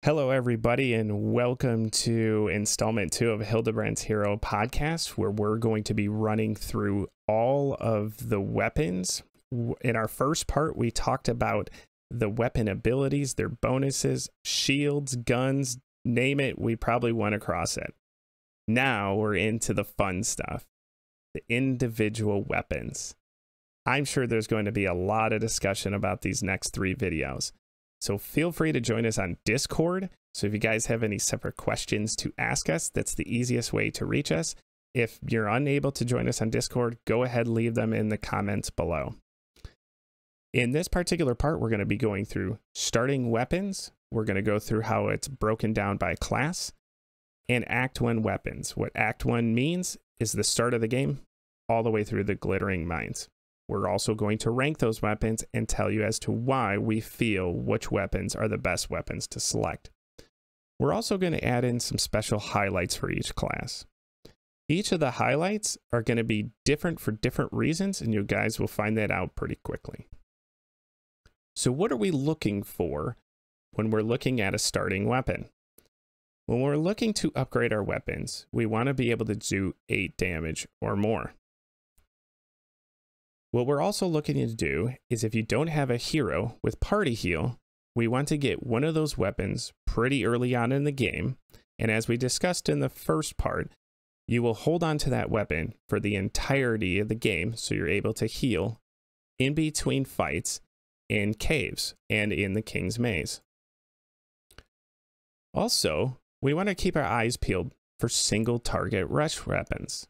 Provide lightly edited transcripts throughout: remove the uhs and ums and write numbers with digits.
Hello, everybody, and welcome to installment 2 of Hildebrand's Hero podcast, where we're going to be running through all of the weapons. In our first part, we talked about the weapon abilities, their bonuses, shields, guns, name it, we probably went across it. Now we're into the fun stuff, the individual weapons. I'm sure there's going to be a lot of discussion about these next 3 videos. So feel free to join us on Discord. So if you guys have any separate questions to ask us, that's the easiest way to reach us. If you're unable to join us on Discord, go ahead, leave them in the comments below. In this particular part, we're going to be going through starting weapons. We're going to go through how it's broken down by class and Act 1 weapons. What Act 1 means is the start of the game all the way through the glittering mines. We're also going to rank those weapons and tell you as to why we feel which weapons are the best weapons to select. We're also going to add in some special highlights for each class. Each of the highlights are going to be different for different reasons, and you guys will find that out pretty quickly. So what are we looking for when we're looking at a starting weapon? When we're looking to upgrade our weapons, we want to be able to do 8 damage or more. What we're also looking to do is, if you don't have a hero with party heal, we want to get one of those weapons pretty early on in the game. And as we discussed in the first part, you will hold on to that weapon for the entirety of the game, so you're able to heal in between fights in caves and in the King's Maze. Also, we want to keep our eyes peeled for single target rush weapons.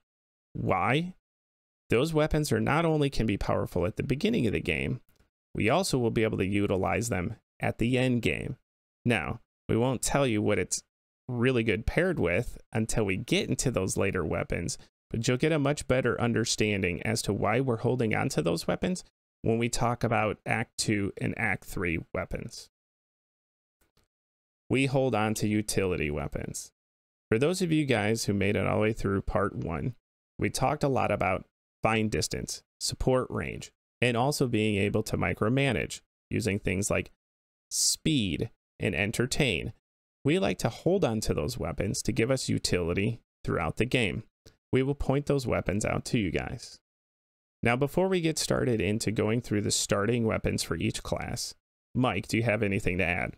Why? Those weapons are not only can be powerful at the beginning of the game, we also will be able to utilize them at the end game. Now, we won't tell you what it's really good paired with until we get into those later weapons, but you'll get a much better understanding as to why we're holding on to those weapons when we talk about Act 2 and Act 3 weapons. We hold on to utility weapons. For those of you guys who made it all the way through Part 1, we talked a lot about find distance, support range, and also being able to micromanage using things like speed and entertain. We like to hold on to those weapons to give us utility throughout the game. We will point those weapons out to you guys. Now, before we get started into going through the starting weapons for each class, Mike, do you have anything to add?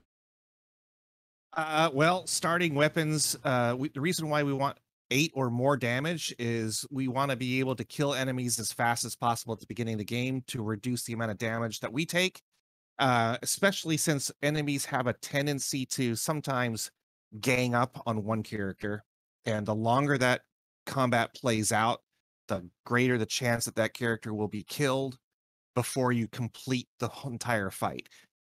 Well, starting weapons, the reason why we want 8 or more damage is we want to be able to kill enemies as fast as possible at the beginning of the game to reduce the amount of damage that we take, especially since enemies have a tendency to sometimes gang up on one character. And the longer that combat plays out, the greater the chance that that character will be killed before you complete the entire fight.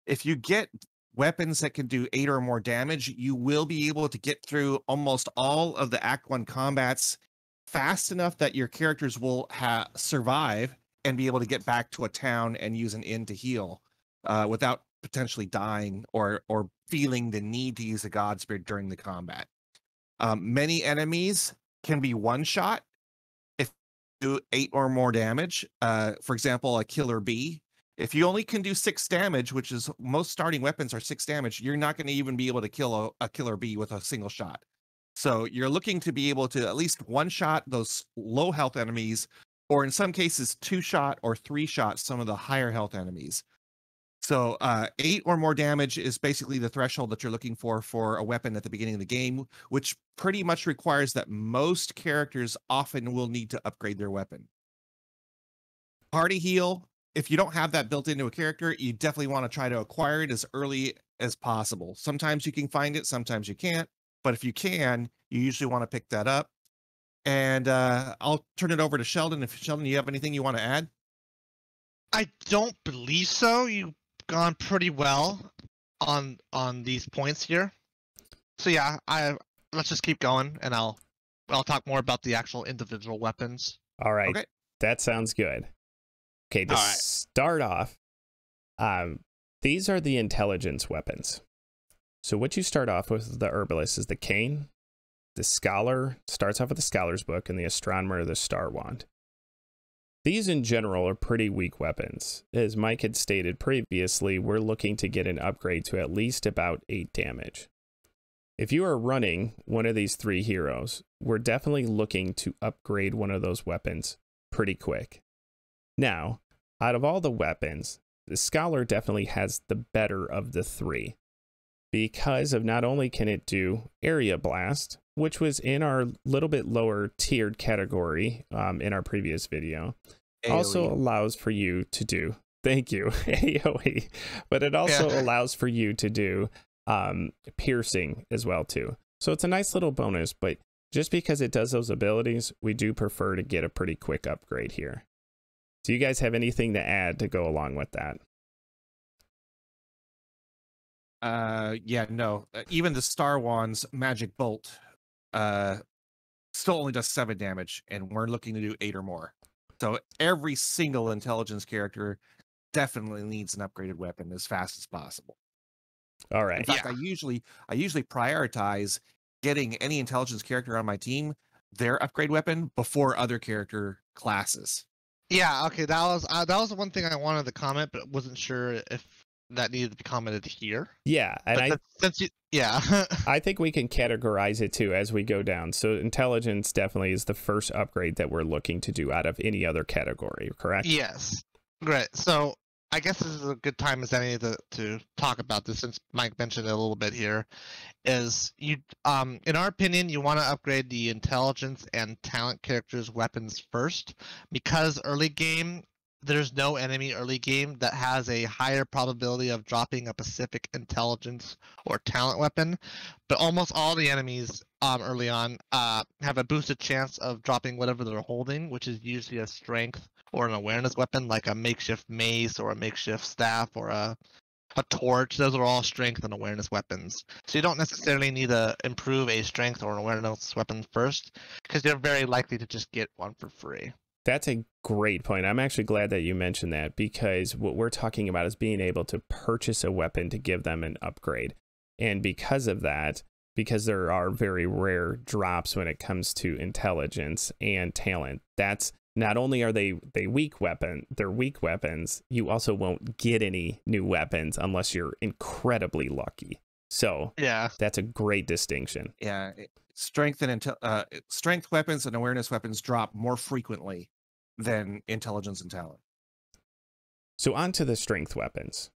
If you get weapons that can do 8 or more damage, you will be able to get through almost all of the Act 1 combats fast enough that your characters will survive and be able to get back to a town and use an inn to heal without potentially dying or feeling the need to use a God Spirit during the combat. Many enemies can be one-shot if you do 8 or more damage. For example, a killer bee. If you only can do 6 damage, which is most starting weapons are 6 damage, you're not going to even be able to kill a killer bee with a single shot. So you're looking to be able to at least one-shot those low health enemies, or in some cases 2-shot or 3-shot some of the higher health enemies. So 8 or more damage is basically the threshold that you're looking for a weapon at the beginning of the game, which pretty much requires that most characters often will need to upgrade their weapon. Party heal. If you don't have that built into a character, you definitely want to try to acquire it as early as possible. Sometimes you can find it, sometimes you can't. But if you can, you usually want to pick that up. And I'll turn it over to Sheldon. If Sheldon, you have anything you want to add? I don't believe so. You've gone pretty well on these points here. So yeah, let's just keep going, and I'll talk more about the actual individual weapons. All right, okay. That sounds good. Okay, to start off, these are the intelligence weapons. So what you start off with the herbalist is the cane, the scholar starts off with the scholar's book, and the astronomer the star wand. These in general are pretty weak weapons. As Mike had stated previously, we're looking to get an upgrade to at least about 8 damage. If you are running one of these 3 heroes, we're definitely looking to upgrade one of those weapons pretty quick. Now, out of all the weapons, the Scholar definitely has the better of the 3 because of not only can it do Area Blast, which was in our little bit lower tiered category in our previous video, also allows for you to do, thank you, AoE, but it also allows for you to do piercing as well too. So it's a nice little bonus, but just because it does those abilities, we do prefer to get a pretty quick upgrade here. Do you guys have anything to add to go along with that? Yeah, no. Even the Star Wand's Magic Bolt still only does 7 damage, and we're looking to do 8 or more. So every single intelligence character definitely needs an upgraded weapon as fast as possible. All right. In fact, I usually prioritize getting any intelligence character on my team their upgrade weapon before other character classes. Yeah, okay, that was the one thing I wanted to comment, but wasn't sure if that needed to be commented here. Yeah, and yeah. I think we can categorize it too as we go down. So intelligence definitely is the first upgrade that we're looking to do out of any other category, correct? Yes. Great. So I guess this is a good time as any to talk about this, since Mike mentioned it a little bit here. Is you in our opinion, you want to upgrade the intelligence and talent characters' weapons first, because early game there's no enemy early game that has a higher probability of dropping a specific intelligence or talent weapon, but almost all the enemies early on have a boosted chance of dropping whatever they're holding, which is usually a strength or an awareness weapon, like a makeshift mace or a makeshift staff or a torch. Those are all strength and awareness weapons. So you don't necessarily need to improve a strength or an awareness weapon first, because you're very likely to just get one for free. That's a great point. I'm actually glad that you mentioned that, because what we're talking about is being able to purchase a weapon to give them an upgrade. And because of that, because there are very rare drops when it comes to intelligence and talent, that's not only are they're weak weapons, you also won't get any new weapons unless you're incredibly lucky. So yeah, that's a great distinction. Yeah, strength weapons and awareness weapons drop more frequently than intelligence and talent. So on to the strength weapons.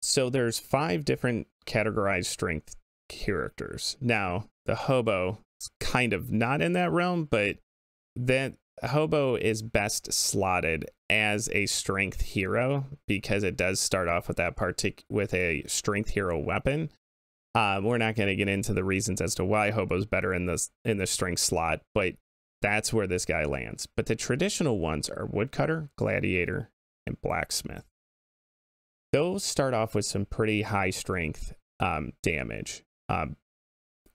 So there's 5 different categorized strength characters. Now, the hobo is kind of not in that realm, but that hobo is best slotted as a strength hero because it does start off with that with a strength hero weapon. We're not going to get into the reasons as to why hobo's better in the strength slot, but that's where this guy lands. But the traditional ones are woodcutter, gladiator, and blacksmith. Those start off with some pretty high strength damage.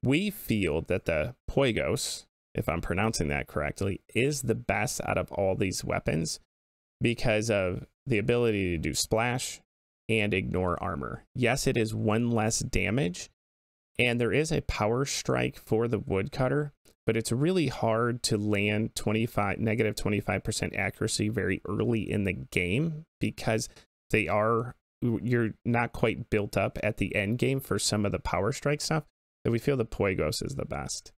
We feel that the Poigos, if I'm pronouncing that correctly, is the best out of all these weapons because of the ability to do splash and ignore armor. Yes, it is 1 less damage, and there is a power strike for the woodcutter, but it's really hard to land negative 25% accuracy very early in the game because you're not quite built up at the end game for some of the power strike stuff. So we feel the Poigos is the best.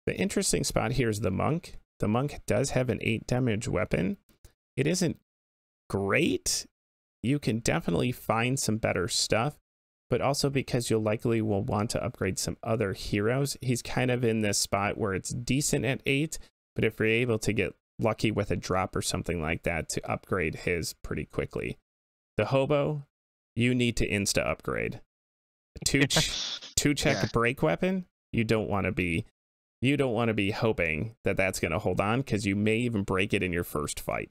The interesting spot here is the monk. The monk does have an 8 damage weapon. It isn't great. You can definitely find some better stuff, but also because you'll likely will want to upgrade some other heroes. He's kind of in this spot where it's decent at 8, but if you're able to get lucky with a drop or something like that to upgrade his pretty quickly. The hobo, you need to insta upgrade. Two check break weapon, you don't want to be hoping that that's going to hold on, because you may even break it in your first fight.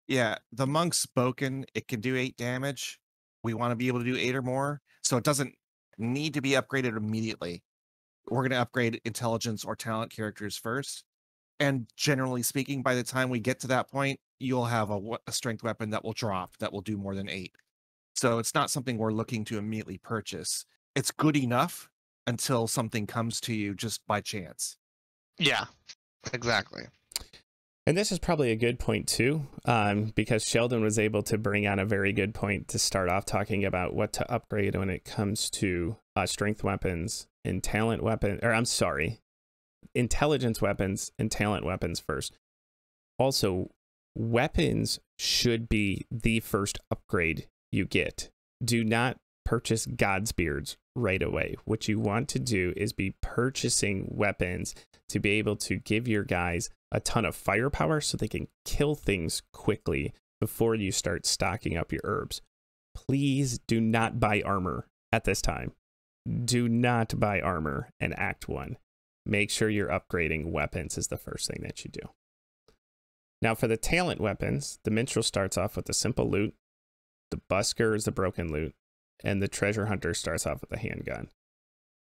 Yeah, the monk's spoken. It can do 8 damage. We want to be able to do 8 or more, so it doesn't need to be upgraded immediately. We're going to upgrade intelligence or talent characters first. And generally speaking, by the time we get to that point, you'll have a strength weapon that will drop that will do more than 8. So it's not something we're looking to immediately purchase. It's good enough until something comes to you just by chance. Yeah, exactly. And this is probably a good point too, because Sheldon was able to bring on a very good point to start off talking about what to upgrade when it comes to strength weapons and talent weapon, or I'm sorry, intelligence weapons and talent weapons first. Also, weapons should be the first upgrade you get. Do not purchase Godspears right away. What you want to do is be purchasing weapons to be able to give your guys a ton of firepower so they can kill things quickly before you start stocking up your herbs. Please do not buy armor at this time. Do not buy armor in Act 1. Make sure you're upgrading weapons is the first thing that you do. Now for the talent weapons, the minstrel starts off with the simple loot, the busker is the broken loot, and the treasure hunter starts off with a handgun.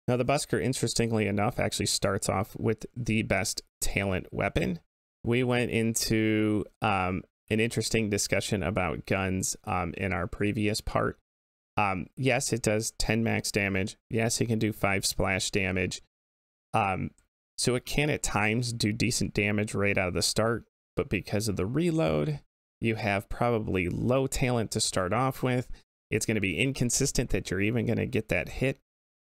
Now the busker, interestingly enough, actually starts off with the best talent weapon. We went into an interesting discussion about guns in our previous part. Yes, it does 10 max damage. Yes, it can do 5 splash damage. So it can at times do decent damage right out of the start, but because of the reload, you have probably low talent to start off with. It's going to be inconsistent that you're even going to get that hit.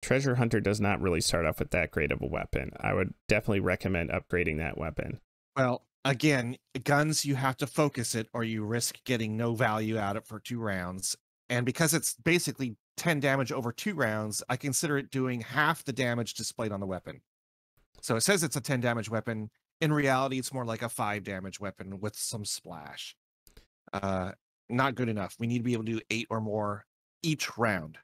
Treasure Hunter does not really start off with that great of a weapon. I would definitely recommend upgrading that weapon. Well, again, guns, you have to focus it or you risk getting no value out of it for 2 rounds. And because it's basically 10 damage over 2 rounds, I consider it doing half the damage displayed on the weapon. So it says it's a 10 damage weapon. In reality, it's more like a 5 damage weapon with some splash. Not good enough. We need to be able to do 8 or more each round.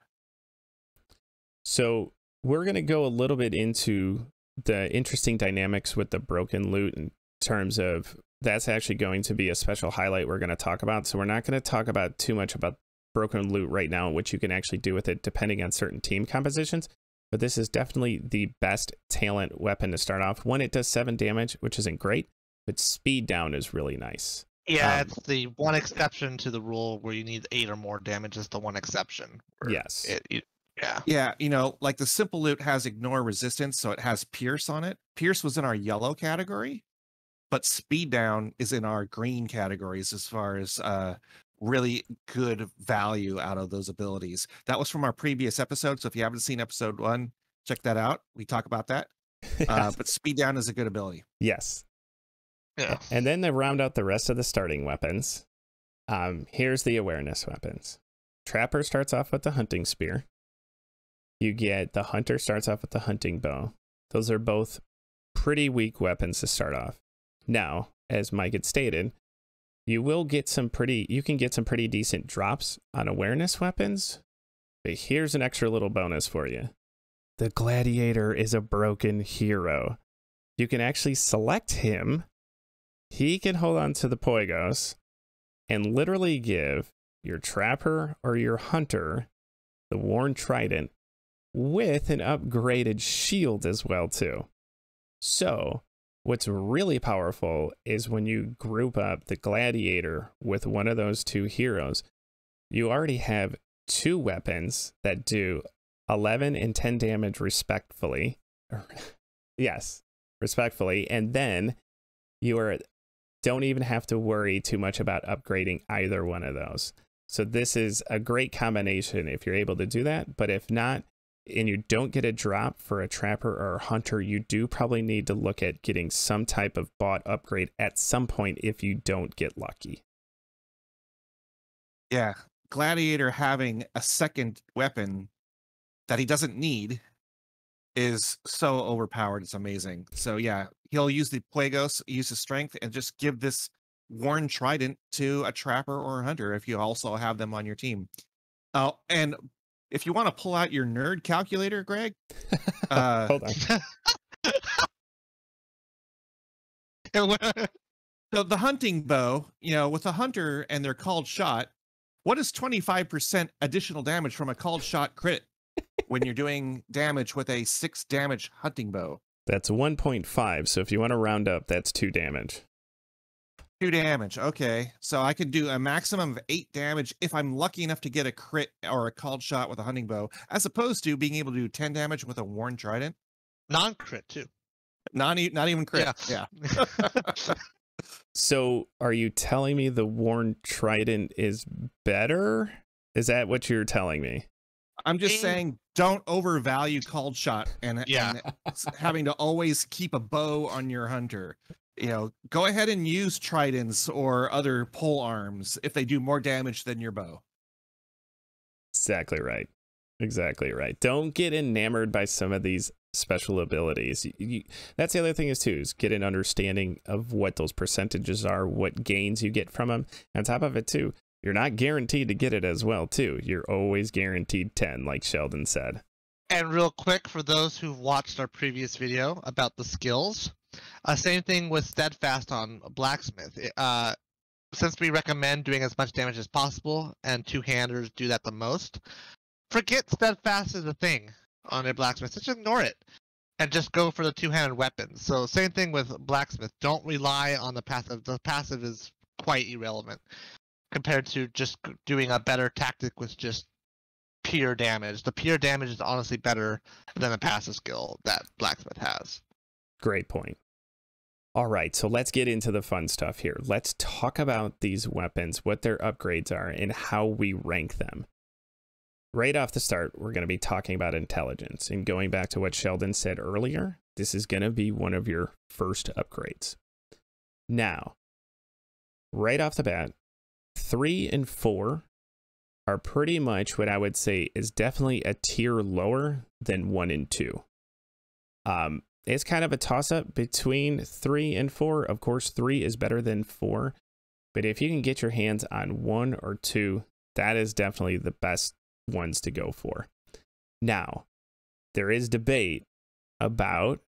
So we're going to go a little bit into the interesting dynamics with the broken loot in terms of that's actually going to be a special highlight we're going to talk about. So we're not going to talk about too much about broken loot right now, what you can actually do with it depending on certain team compositions. But this is definitely the best talent weapon to start off. One, it does 7 damage, which isn't great, but speed down is really nice. Yeah, it's the one exception to the rule where you need 8 or more damage is the one exception. Yes. Yeah, you know, like the simple loot has ignore resistance, so it has pierce on it. Pierce was in our yellow category, but speed down is in our green categories as far as really good value out of those abilities. That was from our previous episode, so if you haven't seen episode 1, check that out. We talk about that. But speed down is a good ability. Yes. Yeah. And then to round out the rest of the starting weapons, here's the awareness weapons. Trapper starts off with the hunting spear. You get the hunter starts off with the hunting bow. Those are both pretty weak weapons to start off. Now, as Mike had stated, you can get some pretty decent drops on awareness weapons. But here's an extra little bonus for you. The gladiator is a broken hero. You can actually select him. He can hold on to the poigos and literally give your trapper or your hunter the worn trident with an upgraded shield as well too. So what's really powerful is when you group up the gladiator with one of those 2 heroes, you already have 2 weapons that do 11 and 10 damage respectively. Yes, respectfully. And then you don't even have to worry too much about upgrading either one of those. So this is a great combination if you're able to do that. But if not, and you don't get a drop for a trapper or a hunter, you do probably need to look at getting some type of bot upgrade at some point if you don't get lucky. Yeah, gladiator having a second weapon that he doesn't need is so overpowered. It's amazing. So yeah, he'll use the Puegos, use his strength, and just give this worn trident to a trapper or a hunter if you also have them on your team. And if you want to pull out your nerd calculator, Greg, hold on. So the hunting bow, you know, with a hunter and their called shot, what is 25% additional damage from a called shot crit when you're doing damage with a 6 damage hunting bow? That's 1.5. So if you want to round up, that's 2 damage. 2 damage. Okay. So I could do a maximum of 8 damage if I'm lucky enough to get a crit or a called shot with a hunting bow, as opposed to being able to do 10 damage with a worn trident. Non-crit too. Not even crit. Yeah. So are you telling me the Worn Trident is better? Is that what you're telling me? I'm just saying, don't overvalue called shot and having to always keep a bow on your hunter. You know, go ahead and use tridents or other pole arms if they do more damage than your bow. Exactly right. Exactly right. Don't get enamored by some of these special abilities. That's the other thing is get an understanding of what those percentages are, what gains you get from them. On top of it too, you're not guaranteed to get it as well too. You're always guaranteed 10, like Sheldon said. And real quick, for those who've watched our previous video about the skills, same thing with Steadfast on Blacksmith. Since we recommend doing as much damage as possible, and two-handers do that the most, forget Steadfast is a thing on a Blacksmith. Just ignore it, and just go for the two-handed weapons. So same thing with Blacksmith. Don't rely on the passive. The passive is quite irrelevant compared to just doing a better tactic with just pure damage. The pure damage is honestly better than the passive skill that Blacksmith has. Great point. All right, so let's get into the fun stuff here. Let's talk about these weapons, what their upgrades are, and how we rank them. Right off the start, we're going to be talking about intelligence. And going back to what Sheldon said earlier, this is going to be one of your first upgrades. Now, right off the bat, 3 and 4 are pretty much what I would say is definitely a tier lower than 1 and 2. It's kind of a toss-up between 3 and 4. Of course, 3 is better than 4. But if you can get your hands on 1 or 2, that is definitely the best ones to go for. Now, there is debate about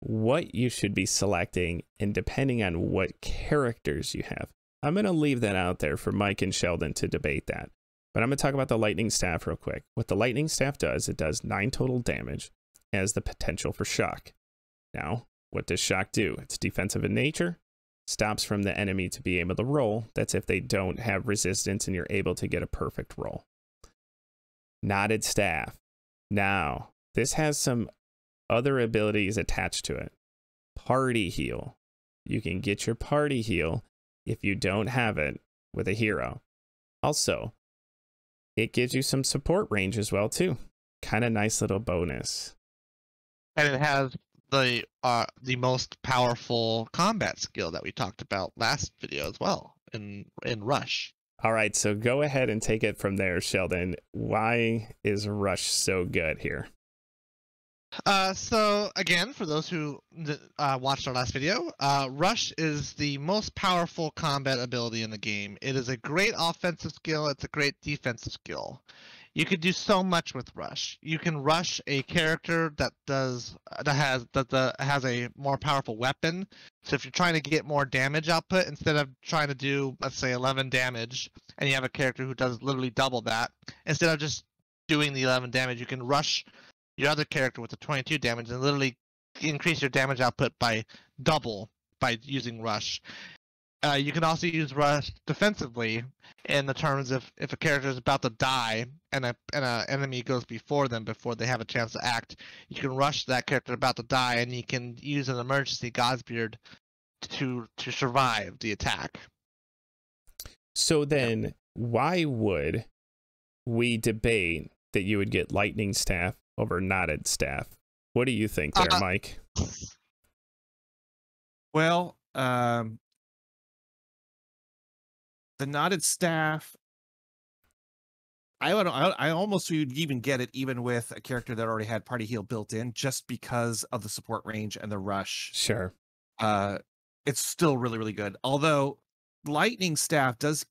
what you should be selecting and depending on what characters you have. I'm going to leave that out there for Mike and Sheldon to debate that. But I'm going to talk about the lightning staff real quick. What the lightning staff does, it does 9 total damage, has the potential for shock. Now, what does shock do? It's defensive in nature, stops from the enemy to be able to roll. That's if they don't have resistance and you're able to get a perfect roll. Knotted staff. Now, this has some other abilities attached to it. Party heal. You can get your party heal if you don't have it with a hero. Also, it gives you some support range as well too. Kind of nice little bonus. And it has the most powerful combat skill that we talked about last video as well in Rush. All right, so go ahead and take it from there, Sheldon. Why is Rush so good here? So again, for those who watched our last video, Rush is the most powerful combat ability in the game. It is a great offensive skill. It's a great defensive skill. You can do so much with Rush. You can rush a character that has a more powerful weapon. So if you're trying to get more damage output, instead of trying to do, let's say, 11 damage, and you have a character who does literally double that, instead of just doing the 11 damage, you can rush your other character with the 22 damage and literally increase your damage output by double by using Rush. You can also use Rush defensively in the terms of if a character is about to die and an enemy goes before them before they have a chance to act, you can rush that character about to die and you can use an emergency Godsbeard to survive the attack. So then, why would we debate that you would get lightning staff over knotted staff? What do you think there, Mike? Well, the knotted staff, I almost would even get it even with a character that already had party heal built in, just because of the support range and the rush. Sure. It's still really, really good. Although lightning staff does,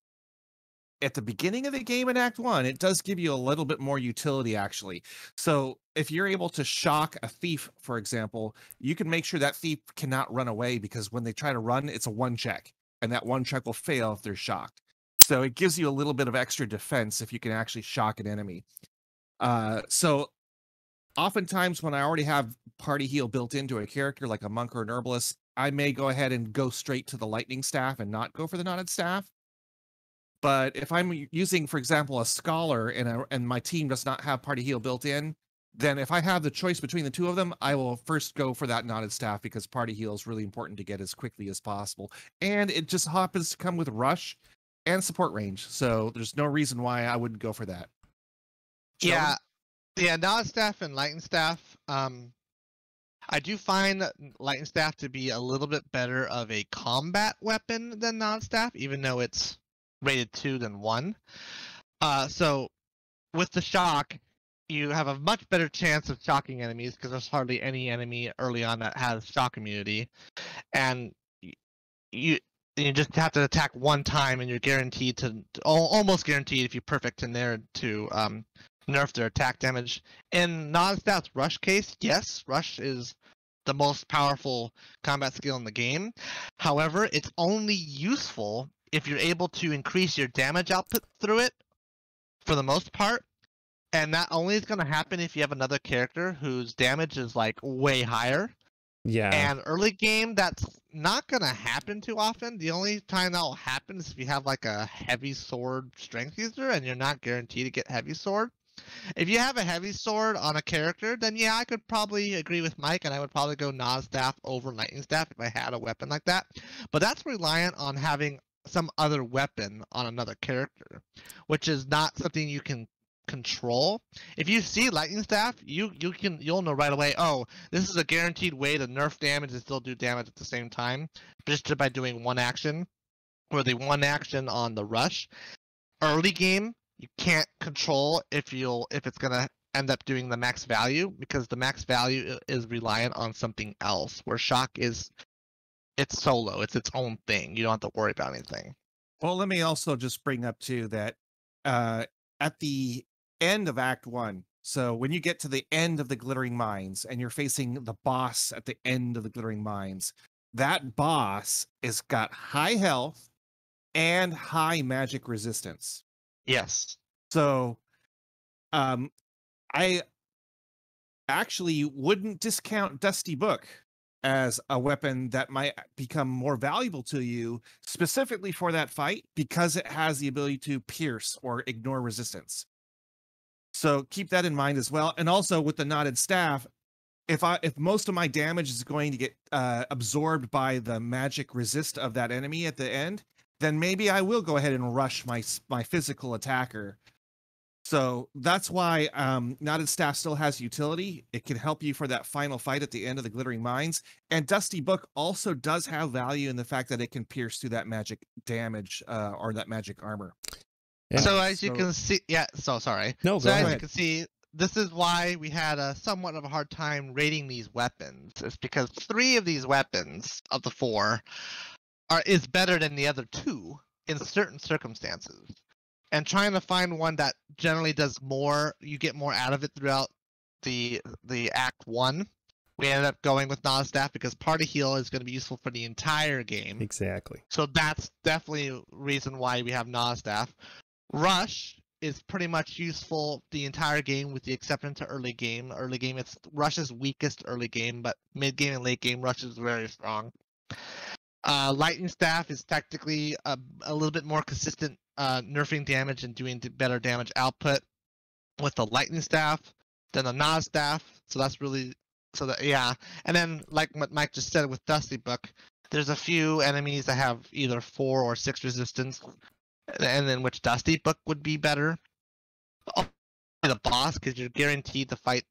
at the beginning of the game in Act 1, it does give you a little bit more utility, actually. So if you're able to shock a thief, for example, you can make sure that thief cannot run away, because when they try to run, it's a 1 check. And that 1 check will fail if they're shocked. So it gives you a little bit of extra defense if you can actually shock an enemy. So oftentimes when I already have party heal built into a character like a monk or an herbalist, I may go ahead and go straight to the lightning staff and not go for the knotted staff. But if I'm using, for example, a scholar and my team does not have party heal built in, then if I have the choice between the two of them, I will first go for that knotted staff because party heal is really important to get as quickly as possible. And it just happens to come with rush and support range. So there's no reason why I wouldn't go for that. Sheldon? Yeah, knotted staff and lightning staff. I do find lightning staff to be a little bit better of a combat weapon than knotted staff, even though it's rated 2 than 1. So with the shock, you have a much better chance of shocking enemies because there's hardly any enemy early on that has shock immunity, and you just have to attack one time, and you're guaranteed to almost guaranteed if you're perfect in there to nerf their attack damage. In non-stats rush case, yes, rush is the most powerful combat skill in the game. However, it's only useful if you're able to increase your damage output through it for the most part. And that only is going to happen if you have another character whose damage is like way higher. Yeah. And early game, that's not going to happen too often. The only time that will happen is if you have like a heavy sword strength user and you're not guaranteed to get heavy sword. If you have a heavy sword on a character, then yeah, I could probably agree with Mike, and I would probably go Nas staff over lightning staff if I had a weapon like that. But that's reliant on having some other weapon on another character, which is not something you can control. If you see lightning staff, you'll know right away, oh, this is a guaranteed way to nerf damage and still do damage at the same time, just by doing one action, or the one action on the rush. Early game, you can't control if it's gonna end up doing the max value, because the max value is reliant on something else, where shock is it's solo, it's its own thing. You don't have to worry about anything. Well, let me also just bring up too that at the end of Act 1, so when you get to the end of the Glittering Mines and you're facing the boss at the end of the Glittering Mines, that boss has got high health and high magic resistance. Yes. So I actually wouldn't discount Dusty Book as a weapon that might become more valuable to you specifically for that fight, because it has the ability to pierce or ignore resistance. So keep that in mind as well. And also with the knotted staff, if most of my damage is going to get absorbed by the magic resist of that enemy at the end, then maybe I will go ahead and rush my physical attacker. So that's why knotted staff still has utility. It can help you for that final fight at the end of the Glittering Mines. And Dusty Book also does have value in the fact that it can pierce through that magic damage or that magic armor. Yeah. So as you can see, sorry. No, so go as ahead. you can see, this is why we had a somewhat of a hard time rating these weapons. It's because 3 of these weapons of the 4 is better than the other 2 in certain circumstances. And trying to find one that generally does more, you get more out of it throughout the Act 1. We ended up going with knotted staff because party heal is going to be useful for the entire game. Exactly. So that's definitely a reason why we have knotted staff. Rush is pretty much useful the entire game with the exception to early game. Early game, it's Rush's weakest early game, but mid game and late game, Rush is very strong. Lightning staff is technically a little bit more consistent nerfing damage and doing better damage output with the lightning staff than the knotted staff. So that's really and then like what Mike just said with Dusty Book, there's a few enemies that have either 4 or 6 resistance, and then which Dusty Book would be better. The boss, because you're guaranteed to fight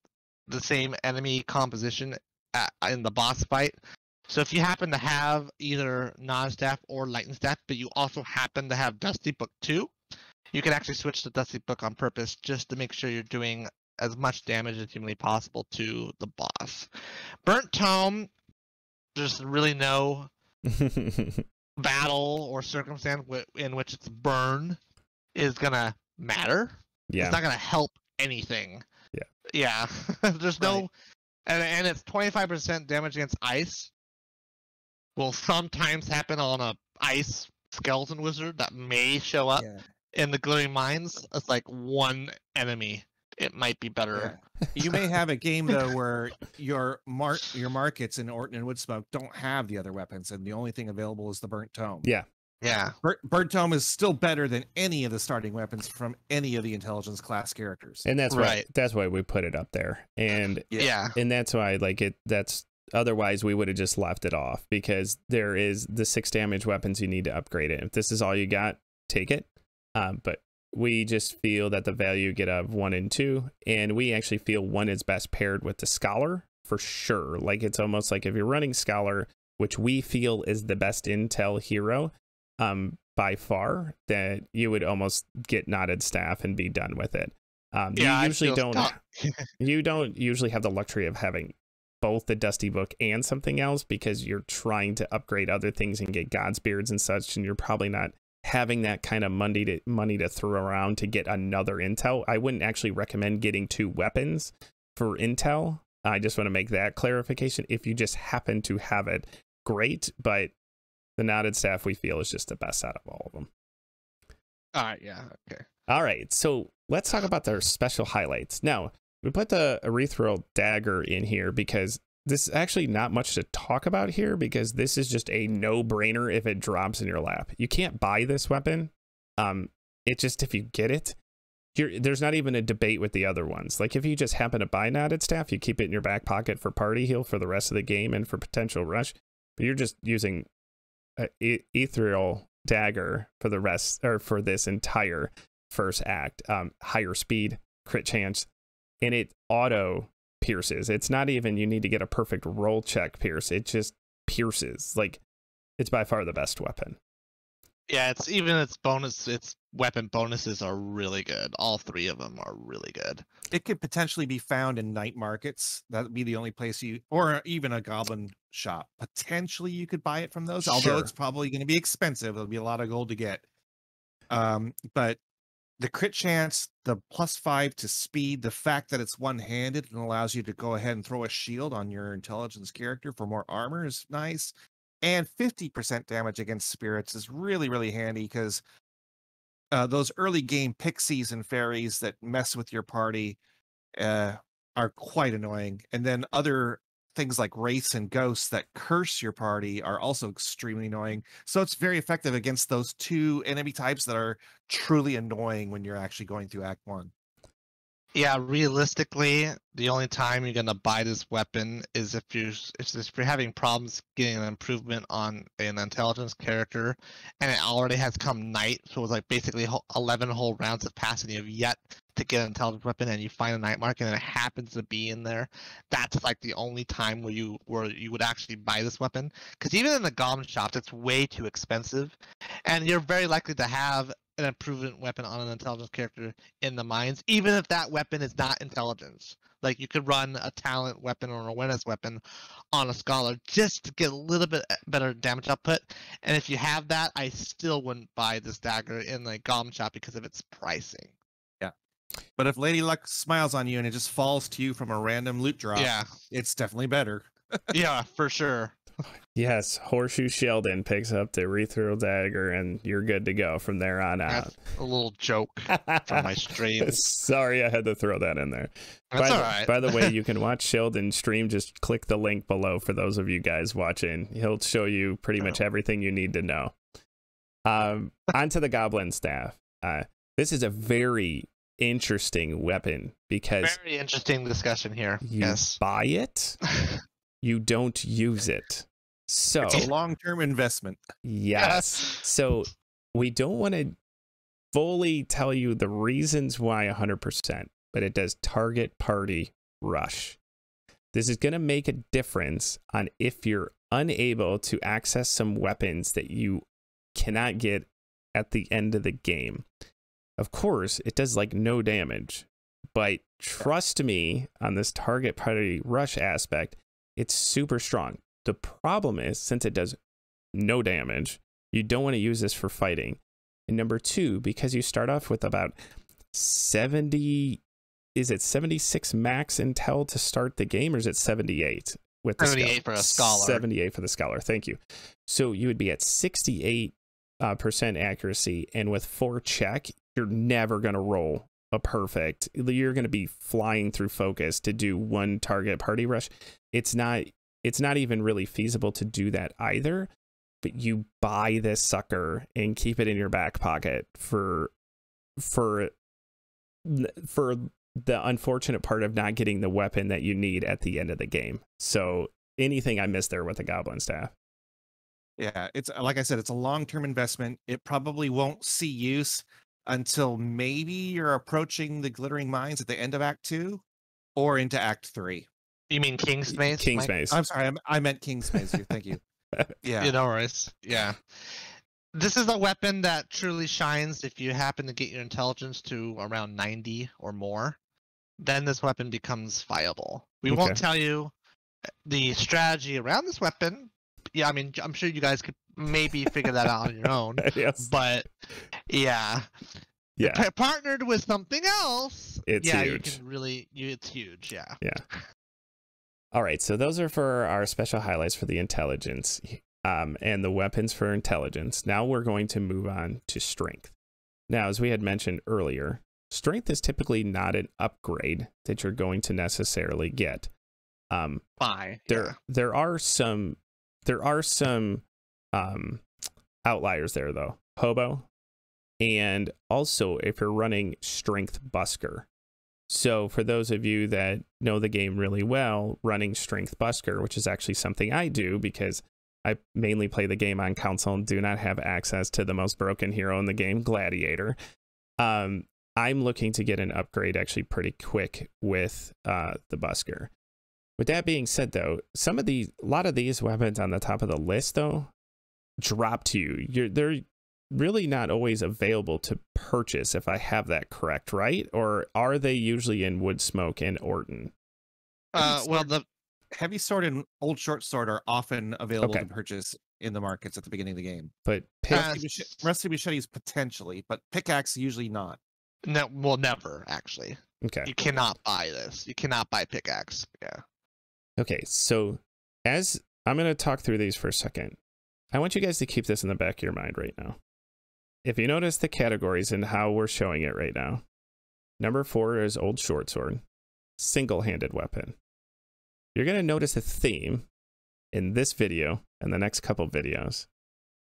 the same enemy composition in the boss fight. So if you happen to have either non-staff or lightning staff, but you also happen to have Dusty Book too, you can actually switch to Dusty Book on purpose just to make sure you're doing as much damage as humanly possible to the boss. Burnt Tome, there's really no battle or circumstance in which its burn is gonna matter. Yeah. It's not gonna help anything. Yeah. There's no, and it's 25% damage against ice. Will sometimes happen on a ice skeleton wizard that may show up in the Glittering Mines. It's like one enemy. It might be better. Yeah. You may have a game though where your markets in Orton and Woodsmoke don't have the other weapons, and the only thing available is the Burnt Tome. Yeah. Yeah. Bird Tome is still better than any of the starting weapons from any of the intelligence class characters. And that's Right. why we put it up there. And Yeah. and that's why otherwise we would have just left it off, because there is the 6 damage weapons you need to upgrade it. If this is all you got, take it. But we just feel that the value you get out of 1 and 2, and we actually feel 1 is best paired with the Scholar for sure. Like, it's almost like if you're running Scholar, which we feel is the best intel hero by far, that you would almost get Knotted Staff and be done with it. You usually you don't usually have the luxury of having both the Dusty Book and something else, because you're trying to upgrade other things and get Godsbeards and such, and you're probably not having that kind of money to throw around to get another intel. I wouldn't actually recommend getting 2 weapons for intel. I just want to make that clarification. If you just happen to have it, great, but the Knotted Staff we feel is just the best out of all of them. All right. Yeah. Okay. All right, so let's talk about their special highlights. Now, we put the Erythral Dagger in here because this is actually not much to talk about here, because this is just a no-brainer if it drops in your lap. You can't buy this weapon. It just, if you get it, there's not even a debate with the other ones. Like, if you just happen to buy Knotted Staff, you keep it in your back pocket for party heal for the rest of the game and for potential rush. But you're just using Ethereal Dagger for the rest, or for this entire first act. Higher speed, crit chance, and it auto pierces. It's not even you need to get a perfect roll check pierce. It just pierces. Like, it's by far the best weapon. Yeah, its weapon bonuses are really good. All 3 of them are really good. It could potentially be found in night markets. That would be the only place or even a goblin shop. Potentially you could buy it from those, although it's probably going to be expensive. There'll be a lot of gold to get. But the crit chance, the +5 to speed, the fact that it's one-handed and allows you to go ahead and throw a shield on your intelligence character for more armor is nice. And 50% damage against spirits is really, really handy, because those early game pixies and fairies that mess with your party are quite annoying. And then other things like wraiths and ghosts that curse your party are also extremely annoying. So it's very effective against those 2 enemy types that are truly annoying when you're actually going through Act 1. Yeah, realistically, the only time you're gonna buy this weapon is if you're having problems getting an improvement on an intelligence character, and it already has come night, so it's like basically 11 whole rounds have passed and you have yet to get an intelligence weapon, and you find a night mark and it happens to be in there. That's like the only time where you would actually buy this weapon, because even in the goblin shops, it's way too expensive, and you're very likely to have an improvement weapon on an intelligence character in the mines, even if that weapon is not intelligence. Like, you could run a talent weapon or an awareness weapon on a scholar just to get a little bit better damage output. And if you have that, I still wouldn't buy this dagger in the goblin shop because of its pricing. Yeah. But if Lady Luck smiles on you and it just falls to you from a random loot drop, Yeah. it's definitely better. Yeah, for sure. Yes, Horseshoe Sheldon picks up the Erythral Dagger, and you're good to go from there on out. That's a little joke from my stream. Sorry, I had to throw that in there. That's all right. By the way, you can watch Sheldon stream. Just click the link below for those of you guys watching. He'll show you pretty much everything you need to know. Onto the Goblin Staff. This is a very interesting weapon, because very interesting discussion here. You buy it, you don't use it. So it's a long-term investment. Yes. So we don't want to fully tell you the reasons why 100%, but it does target party rush. This is going to make a difference on if you're unable to access some weapons that you cannot get at the end of the game. Of course, it does like no damage, but trust me on this target party rush aspect, it's super strong. The problem is, since it does no damage, you don't want to use this for fighting. And number 2, because you start off with about 76 max intel to start the game, or is it 78? With the 78 for a scholar. 78 for the scholar, thank you. So you would be at 68% accuracy, and with 4 check, you're never going to roll a perfect. You're going to be flying through focus to do 1 target party rush. It's not even really feasible to do that either, but you buy this sucker and keep it in your back pocket for the unfortunate part of not getting the weapon that you need at the end of the game. So anything I missed there with the goblin staff. Yeah, it's like I said, it's a long-term investment. It probably won't see use until maybe you're approaching the glittering mines at the end of Act 2 or into Act 3. You mean King's Maze? King's Mike? Maze. I'm sorry, I meant King's Maze here. Thank you. Yeah. You know, worries. Yeah. This is a weapon that truly shines if you happen to get your intelligence to around 90 or more. Then this weapon becomes viable. We Okay. won't tell you the strategy around this weapon. Yeah, I mean, I'm sure you guys could maybe figure that out on your own. Yes. But yeah, Yeah. Partnered with something else. It's yeah, huge. You can really, it's huge. Yeah. Yeah. All right. So those are for our special highlights for the intelligence and the weapons for intelligence. Now we're going to move on to strength. Now, as we had mentioned earlier, strength is typically not an upgrade that you're going to necessarily get. Bye. There are some outliers there though. Hobo, and also if you're running strength busker. So for those of you that know the game really well, running strength busker, which is actually something I do because I mainly play the game on console and do not have access to the most broken hero in the game, Gladiator. I'm looking to get an upgrade actually pretty quick with the busker. With that being said, though, a lot of these weapons on the top of the list, though, drop to you. They're really not always available to purchase, if I have that correct, right? Or are they usually in Woodsmoke and Orton? Well, the Heavy sword and old short sword are often available to purchase in the markets at the beginning of the game. But Rusty machetes potentially, but pickaxe usually not. no, well, never actually. okay. You cannot buy this. You cannot buy pickaxe. Yeah. Okay, so as I'm going to talk through these for a second, I want you guys to keep this in the back of your mind right now. If you notice the categories and how we're showing it right now, number 4 is old short sword, single-handed weapon. You're going to notice a theme in this video and the next couple videos.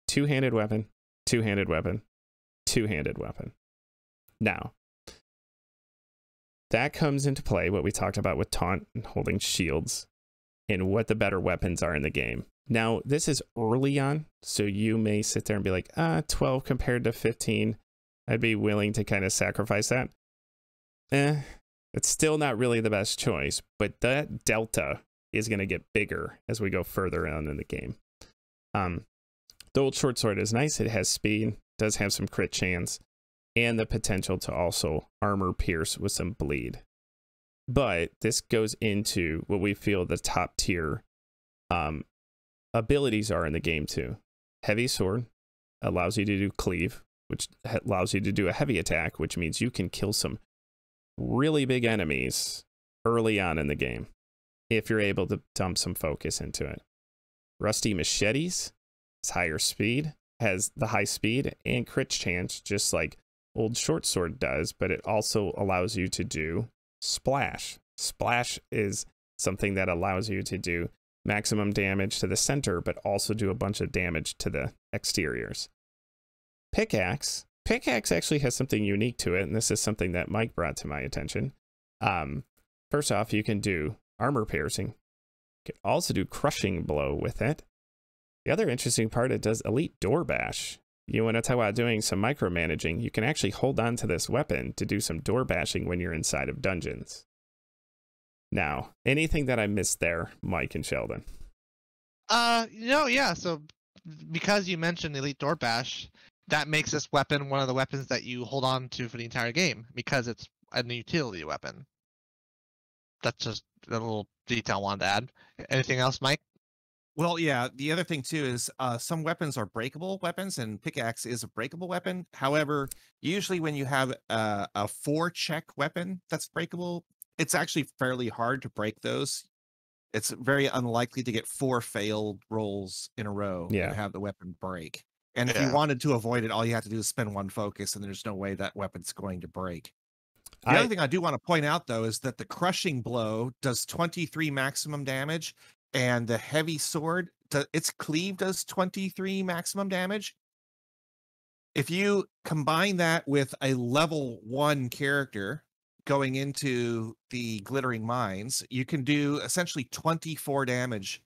Two-handed weapon, two-handed weapon, two-handed weapon. Now, that comes into play, what we talked about with taunt and holding shields, and what the better weapons are in the game. Now, this is early on, so you may sit there and be like, 12 compared to 15. I'd be willing to kind of sacrifice that. It's still not really the best choice, but that delta is going to get bigger as we go further on in the game. The old short sword is nice. It has speed, does have some crit chance, and the potential to also armor pierce with some bleed. But this goes into what we feel the top tier abilities are in the game too. Heavy sword allows you to do cleave, which allows you to do a heavy attack, which means you can kill some really big enemies early on in the game if you're able to dump some focus into it. Rusty machetes is higher speed, has the high speed and crit chance, just like old short sword does, but it also allows you to do splash. Splash is something that allows you to do maximum damage to the center, but also do a bunch of damage to the exteriors. Pickaxe actually has something unique to it, and this is something that Mike brought to my attention. First off, you can do armor piercing. You can also do crushing blow with it. The other interesting part, it does elite door bash. You want to talk about doing some micromanaging, you can actually hold on to this weapon to do some door bashing when you're inside of dungeons. Now, anything that I missed there, Mike and Sheldon? Yeah. So because you mentioned Elite Door Bash, that makes this weapon one of the weapons that you hold on to for the entire game because it's an utility weapon. That's just a little detail I wanted to add. Anything else, Mike? Well, yeah, the other thing too is some weapons are breakable weapons, and pickaxe is a breakable weapon. However, usually when you have a 4-check weapon that's breakable, it's actually fairly hard to break those. It's very unlikely to get 4 failed rolls in a row and have the weapon break. And if you wanted to avoid it, all you have to do is spend 1 focus, and there's no way that weapon's going to break. The other thing I do want to point out, though, is that the crushing blow does 23 maximum damage, and the heavy sword its cleave does 23 maximum damage. If you combine that with a level 1 character going into the glittering mines, you can do essentially 24 damage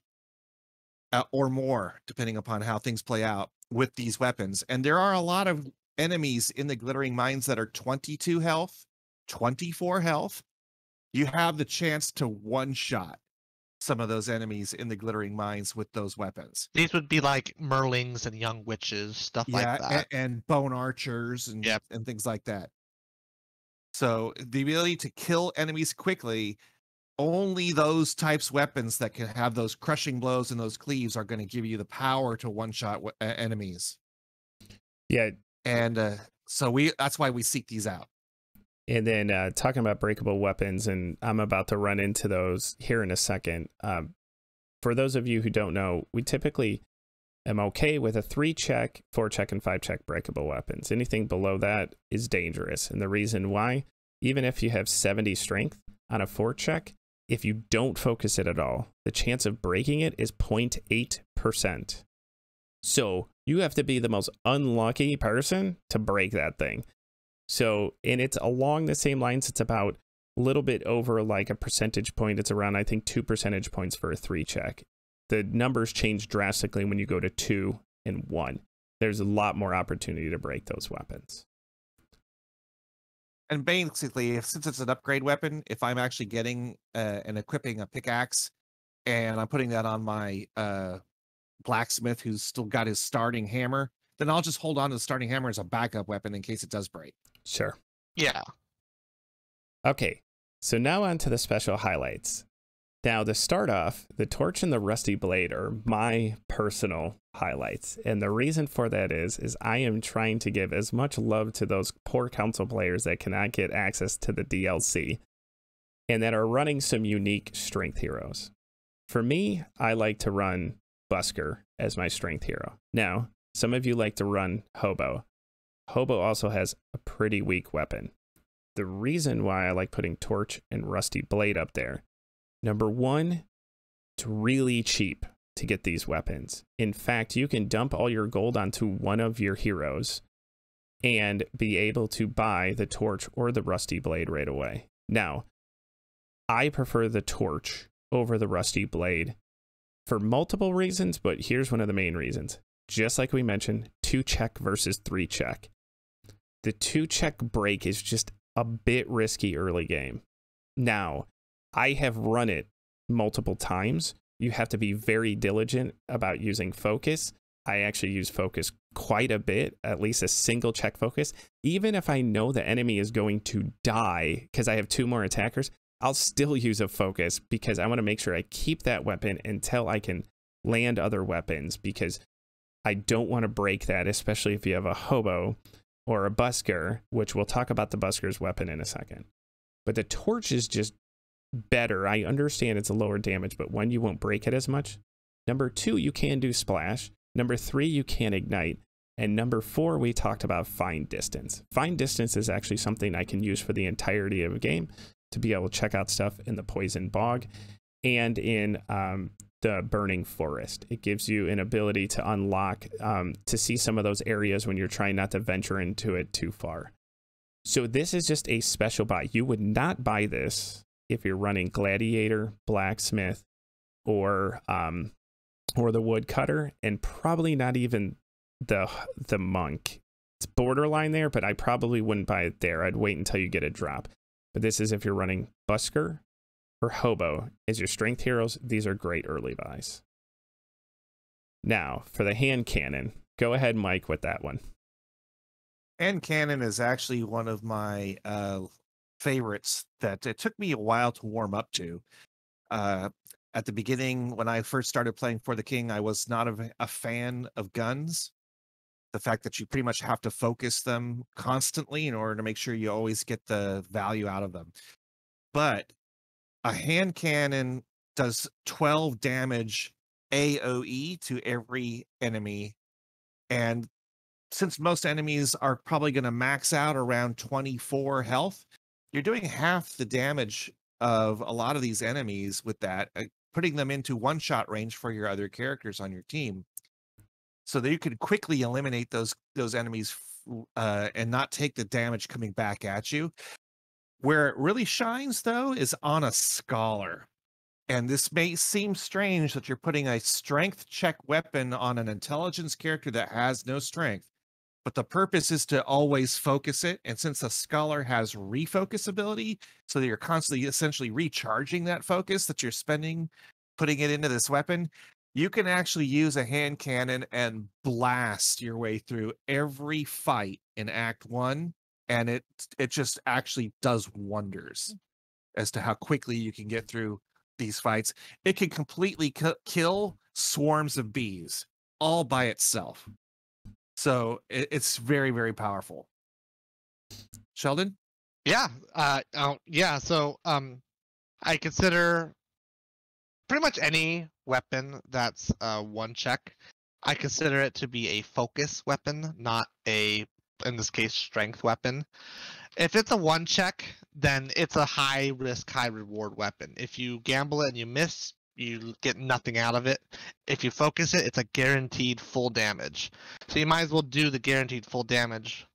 or more, depending upon how things play out with these weapons. And there are a lot of enemies in the glittering mines that are 22 health, 24 health. You have the chance to one-shot some of those enemies in the glittering mines with those weapons. These would be like Merlings and Young Witches, stuff like that. And bone archers and things like that. So the ability to kill enemies quickly, only those types of weapons that can have those crushing blows and those cleaves are going to give you the power to one-shot enemies. Yeah. And so that's why we seek these out. And then talking about breakable weapons, and I'm about to run into those here in a second. For those of you who don't know, we typically am okay with a 3-check, 4-check, and 5-check breakable weapons. Anything below that is dangerous. And the reason why, even if you have 70 strength on a 4-check, if you don't focus it at all, the chance of breaking it is 0.8%. So you have to be the most unlucky person to break that thing. So, and it's along the same lines. It's about a little bit over like a percentage point. It's around, I think, 2 percentage points for a 3-check. The numbers change drastically when you go to 2 and 1. There's a lot more opportunity to break those weapons. And basically, since it's an upgrade weapon, if I'm actually getting and equipping a pickaxe and I'm putting that on my blacksmith who's still got his starting hammer, then I'll just hold on to the starting hammer as a backup weapon in case it does break. Sure. Yeah. Okay, so now on to the special highlights. Now, to start off, the torch and the rusty blade are my personal highlights. And the reason for that is I am trying to give as much love to those poor console players that cannot get access to the DLC and that are running some unique strength heroes. For me, I like to run Busker as my strength hero. Now, some of you like to run Hobo. Hobo also has a pretty weak weapon. The reason why I like putting Torch and Rusty Blade up there, number one, it's really cheap to get these weapons. In fact, you can dump all your gold onto one of your heroes and be able to buy the Torch or the Rusty Blade right away. Now, I prefer the Torch over the Rusty Blade for multiple reasons, but here's one of the main reasons. Just like we mentioned, 2-check versus 3-check. The 2-check break is just a bit risky early game. Now, I have run it multiple times. You have to be very diligent about using focus. I actually use focus quite a bit, at least a single check focus. Even if I know the enemy is going to die because I have 2 more attackers, I'll still use a focus because I want to make sure I keep that weapon until I can land other weapons, because I don't want to break that, especially if you have a Hobo or a Busker, which we'll talk about the Busker's weapon in a second. But the Torch is just better. I understand it's a lower damage, but one, you won't break it as much. Number 2, you can do splash. Number 3, you can ignite. And number 4, we talked about find distance. Find distance is actually something I can use for the entirety of a game to be able to check out stuff in the poison bog and in the burning forest. It gives you an ability to unlock, to see some of those areas when you're trying not to venture into it too far. So this is just a special buy. You would not buy this if you're running Gladiator, Blacksmith, or the Woodcutter, and probably not even the Monk. It's borderline there, but I probably wouldn't buy it there. I'd wait until you get a drop. But this is if you're running Busker or Hobo as your strength heroes. These are great early buys. Now, for the hand cannon, go ahead, Mike, with that one. Hand cannon is actually one of my favorites that it took me a while to warm up to. At the beginning, when I first started playing For the King, I was not a fan of guns. The fact that you pretty much have to focus them constantly in order to make sure you always get the value out of them. But a hand cannon does 12 damage AoE to every enemy. And since most enemies are probably going to max out around 24 health, you're doing half the damage of a lot of these enemies with that. putting them into one-shot range for your other characters on your team, so that you can quickly eliminate those enemies and not take the damage coming back at you. Where it really shines, though, is on a scholar. And this may seem strange that you're putting a strength check weapon on an intelligence character that has no strength, but the purpose is to always focus it. And since a scholar has refocus ability, so that you're constantly essentially recharging that focus that you're spending, putting it into this weapon, you can actually use a hand cannon and blast your way through every fight in Act 1. And it just actually does wonders as to how quickly you can get through these fights. It can completely kill swarms of bees all by itself. So it's very, very powerful. Sheldon? Yeah. So I consider pretty much any weapon that's one check. I consider it to be a focus weapon, not a, in this case, strength weapon. If it's a one check, then it's a high risk, high reward weapon. If you gamble it and you miss, you get nothing out of it. If you focus it, it's a guaranteed full damage. So you might as well do the guaranteed full damage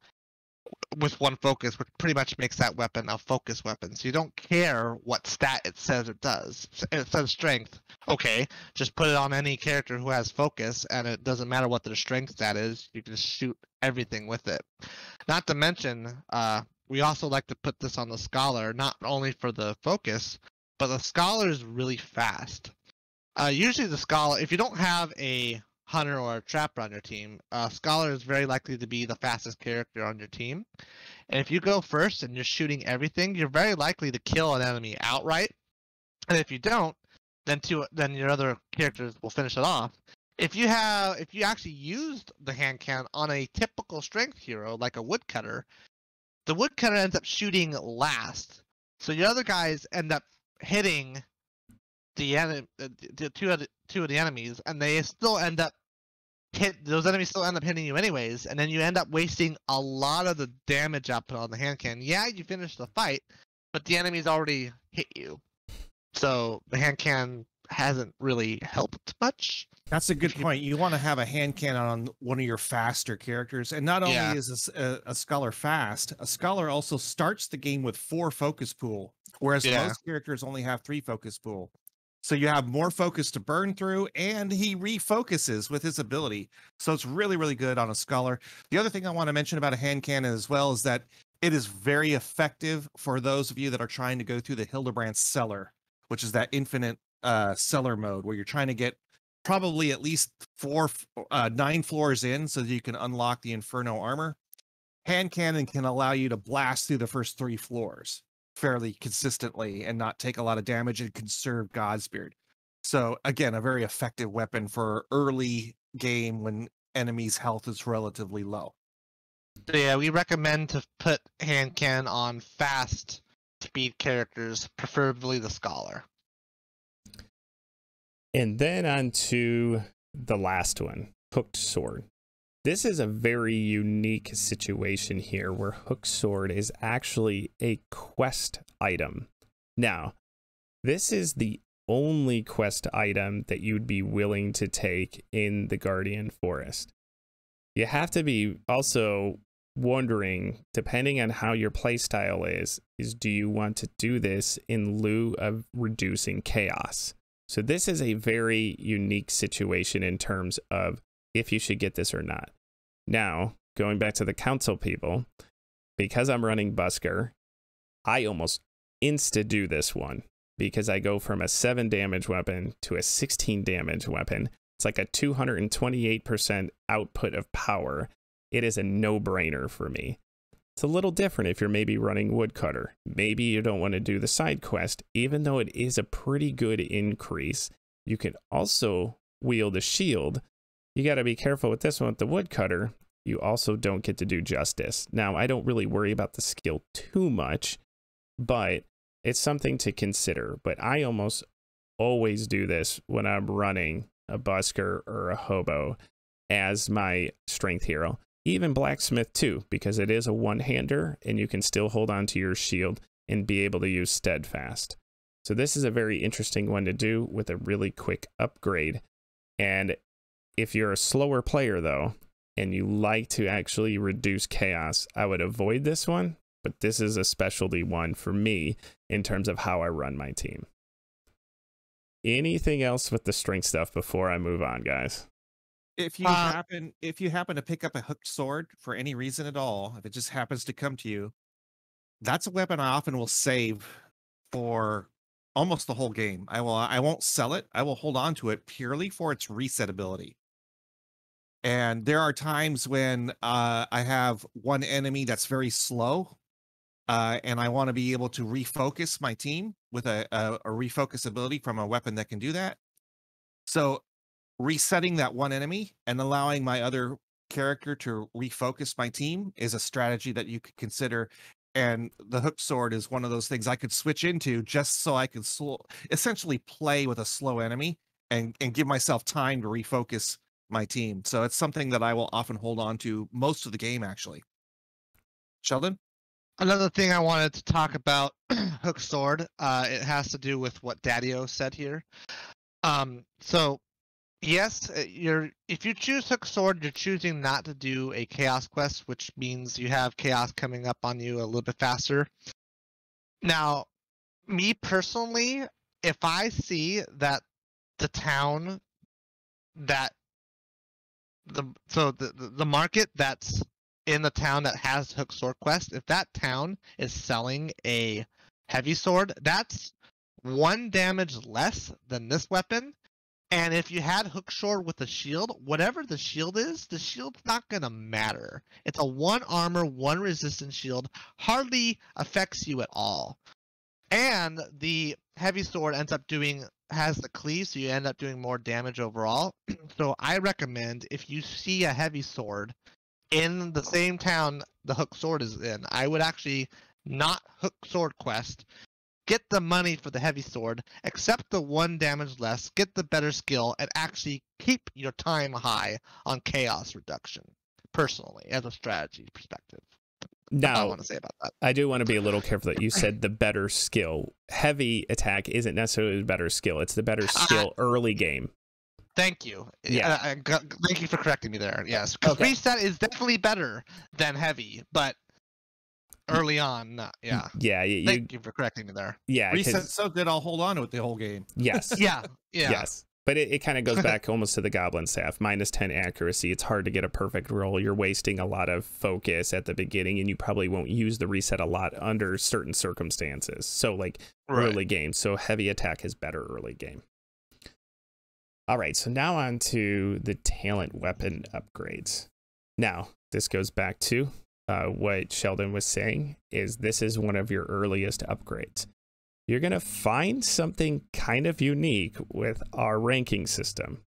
with one focus, which pretty much makes that weapon a focus weapon. So you don't care what stat it says it does. It says strength. Okay, just put it on any character who has focus, and it doesn't matter what their strength stat is. You can just shoot everything with it. Not to mention, we also like to put this on the scholar, not only for the focus, but the scholar is really fast. Usually the scholar, if you don't have a hunter or a trapper on your team, scholar is very likely to be the fastest character on your team. And if you go first and you're shooting everything, you're very likely to kill an enemy outright. And if you don't, then your other characters will finish it off. If you actually used the hand cannon on a typical strength hero like a woodcutter, the woodcutter ends up shooting last. So your other guys end up hitting the two of the enemies, and they still end up those enemies still end up hitting you anyways, and then you end up wasting a lot of the damage output on the hand cannon. Yeah, you finish the fight, but the enemies already hit you. So the hand cannon hasn't really helped much. That's a good point. You want to have a hand cannon on one of your faster characters. And not only is a scholar fast, a scholar also starts the game with 4 focus pool, whereas most characters only have 3 focus pool. So you have more focus to burn through, and he refocuses with his ability. So it's really, really good on a scholar. The other thing I want to mention about a hand cannon as well is that it is very effective for those of you that are trying to go through the Hildebrand cellar, which is that infinite cellar mode where you're trying to get probably at least 9 floors in so that you can unlock the Inferno armor. Hand cannon can allow you to blast through the first 3 floors fairly consistently and not take a lot of damage and conserve Godspeed. So again, a very effective weapon for early game when enemies' health is relatively low. So yeah, we recommend to put hand cannon on fast speed characters, preferably the scholar. And then on to the last one, hooked sword. This is a very unique situation here where hooked sword is actually a quest item. Now, this is the only quest item that you'd be willing to take in the Guardian Forest. You have to be also wondering, depending on how your playstyle is do you want to do this in lieu of reducing chaos? So this is a very unique situation in terms of if you should get this or not. Now, going back to the council people, because I'm running Busker, I almost insta-do this one because I go from a 7 damage weapon to a 16 damage weapon. It's like a 228% output of power. It is a no-brainer for me. It's a little different if you're maybe running Woodcutter. Maybe you don't want to do the side quest, even though it is a pretty good increase. You can also wield a shield. You got to be careful with this one with the Woodcutter. You also don't get to do justice. Now, I don't really worry about the skill too much, but it's something to consider. But I almost always do this when I'm running a Busker or a Hobo as my strength hero. Even Blacksmith too, because it is a one-hander and you can still hold on to your shield and be able to use Steadfast. So this is a very interesting one to do with a really quick upgrade. And if you're a slower player though, and you like to actually reduce chaos, I would avoid this one, but this is a specialty one for me in terms of how I run my team. Anything else with the strength stuff before I move on, guys? If you happen to pick up a hooked sword for any reason at all, if it just happens to come to you, that's a weapon I often will save for almost the whole game. I won't sell it. I will hold on to it purely for its reset ability. And there are times when I have one enemy that's very slow, and I want to be able to refocus my team with a refocus ability from a weapon that can do that. So resetting that one enemy and allowing my other character to refocus my team is a strategy that you could consider. And the hooked sword is one of those things I could switch into just so I could essentially play with a slow enemy and give myself time to refocus my team. So it's something that I will often hold on to most of the game, actually. Sheldon? Another thing I wanted to talk about, hook sword, it has to do with what Daddy-O said here. So yes, if you choose hook sword, you're choosing not to do a chaos quest, which means you have chaos coming up on you a little bit faster. Now, me personally, if I see that the town that the market that's in the town that has hook sword quest, if that town is selling a heavy sword, that's 1 damage less than this weapon. And if you had hook sword with a shield, whatever the shield is, the shield's not gonna matter. It's a 1 armor, 1 resistance shield, hardly affects you at all. And the heavy sword has the cleave, so you end up doing more damage overall. So I recommend, if you see a heavy sword in the same town the hook sword is in, I would actually not hook sword quest, get the money for the heavy sword, accept the 1 damage less, get the better skill, and actually keep your time high on chaos reduction, personally, as a strategy perspective. That's all I want to say about that. I do want to be a little careful that you said the better skill. Heavy attack isn't necessarily the better skill. It's the better skill early game. Thank you. Yeah. Thank you for correcting me there. Yes. Okay. Reset is definitely better than heavy, but early on, not. Yeah. Yeah. Thank you for correcting me there. Yeah. Reset's so good, I'll hold on to it the whole game. Yes. Yeah. Yes. But it kind of goes back almost to the goblin staff. -10 accuracy. It's hard to get a perfect roll. You're wasting a lot of focus at the beginning, and you probably won't use the reset a lot under certain circumstances. So like early game. So heavy attack is better early game. All right. So now on to the talent weapon upgrades. Now, this goes back to what Sheldon was saying, is this is one of your earliest upgrades. You're going to find something kind of unique with our ranking system.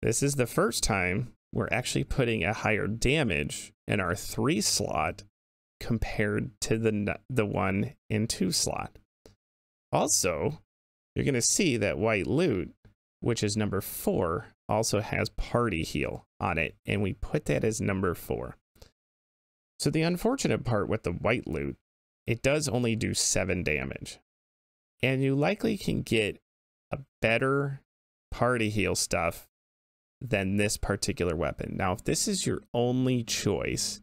This is the first time we're actually putting a higher damage in our 3 slot compared to the 1 and 2 slot. Also, you're going to see that white loot, which is number 4, also has party heal on it, and we put that as number 4. So the unfortunate part with the white loot, it does only do 7 damage. And you likely can get a better party heal stuff than this particular weapon. Now, if this is your only choice,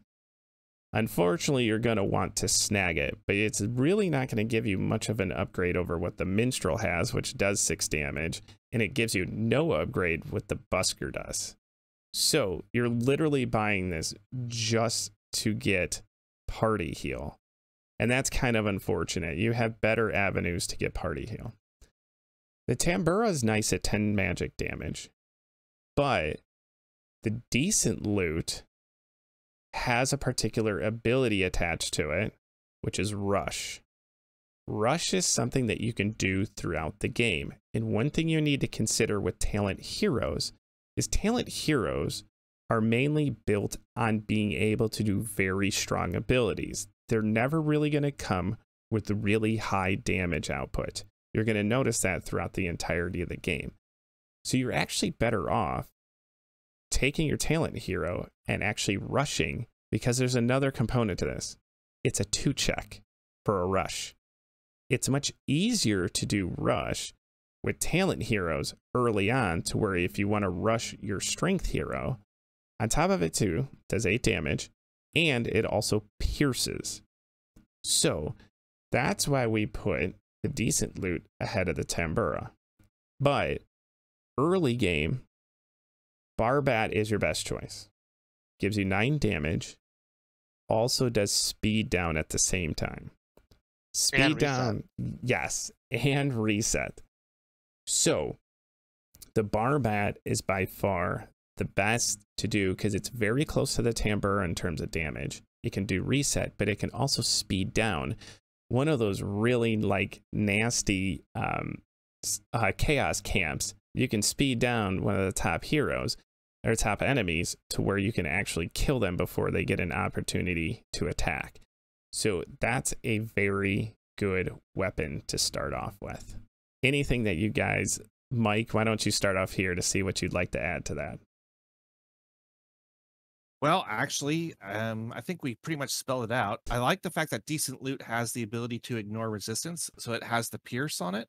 unfortunately, you're going to want to snag it, but it's really not going to give you much of an upgrade over what the Minstrel has, which does 6 damage, and it gives you no upgrade what the Busker does. So you're literally buying this just to get party heal. And that's kind of unfortunate. You have better avenues to get party heal. The Tambura is nice at 10 magic damage, but the decent loot has a particular ability attached to it, which is Rush. Rush is something that you can do throughout the game. And one thing you need to consider with talent heroes is talent heroes are mainly built on being able to do very strong abilities. They're never really going to come with the really high damage output. You're going to notice that throughout the entirety of the game. So you're actually better off taking your talent hero and actually rushing, because there's another component to this. It's a 2 check for a rush. it's much easier to do rush with talent heroes early on, to where if you want to rush your strength hero, on top of it too, does 8 damage, and it also pierces. So that's why we put the decent loot ahead of the Tambura. But early game, Barbat is your best choice. Gives you 9 damage, also does speed down at the same time. Speed down, yes, and reset. So the Barbat is by far the best to do because it's very close to the Tambura in terms of damage. It can do reset, but it can also speed down. One of those really like nasty chaos camps, you can speed down one of the top heroes or top enemies to where you can actually kill them before they get an opportunity to attack. So that's a very good weapon to start off with. Anything that you guys, Mike, why don't you start off here to see what you'd like to add to that? Well, actually, I think we pretty much spelled it out. I like the fact that decent loot has the ability to ignore resistance, so it has the pierce on it.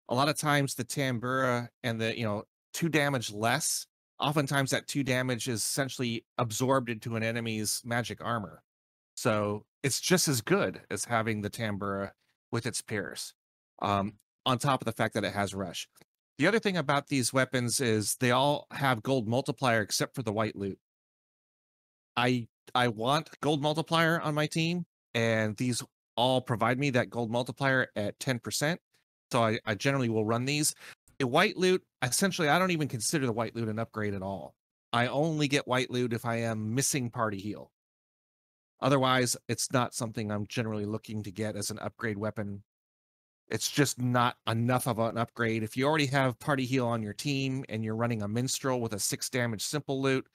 A lot of times the Tambura and the 2 damage less, oftentimes that 2 damage is essentially absorbed into an enemy's magic armor. So it's just as good as having the Tambura with its pierce, on top of the fact that it has rush. The other thing about these weapons is they all have gold multiplier except for the white loot. I want gold multiplier on my team, and these all provide me that gold multiplier at 10%. So I generally will run these. A white loot, essentially, I don't even consider the white loot an upgrade at all. I only get white loot if I am missing party heal. Otherwise, it's not something I'm generally looking to get as an upgrade weapon. It's just not enough of an upgrade. If you already have party heal on your team and you're running a minstrel with a 6 damage simple loot,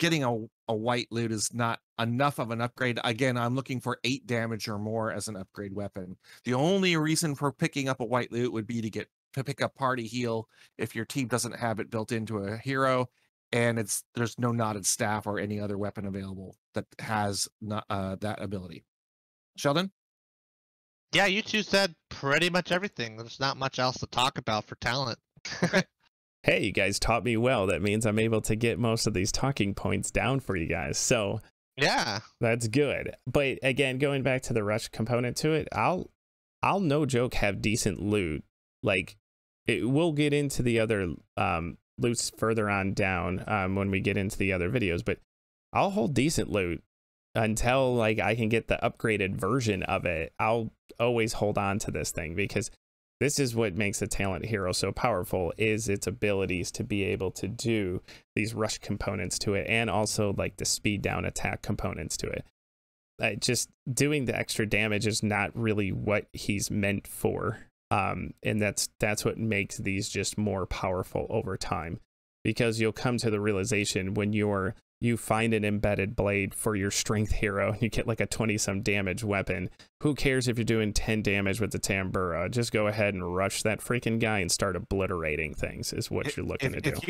getting a white loot is not enough of an upgrade. Again, I'm looking for 8 damage or more as an upgrade weapon. The only reason for picking up a white loot would be to pick up party heal if your team doesn't have it built into a hero, and there's no knotted staff or any other weapon available that has that ability. Sheldon? Yeah, you two said pretty much everything. There's not much else to talk about for talent. Hey, you guys taught me well. That means I'm able to get most of these talking points down for you guys. So yeah, that's good. But again, going back to the rush component to it, I'll no joke have decent loot. Like we'll get into the other loots further on down when we get into the other videos, but I'll hold decent loot until like I can get the upgraded version of it. I'll always hold on to this thing because this is what makes a talent hero so powerful, is its abilities to be able to do these rush components to it, and also like the speed down attack components to it. Just doing the extra damage is not really what he's meant for. And that's what makes these just more powerful over time, because you'll come to the realization when you find an embedded blade for your strength hero and you get like a 20-some damage weapon. Who cares if you're doing 10 damage with the Tambura? Just go ahead and rush that freaking guy and start obliterating things is what you're looking to do. If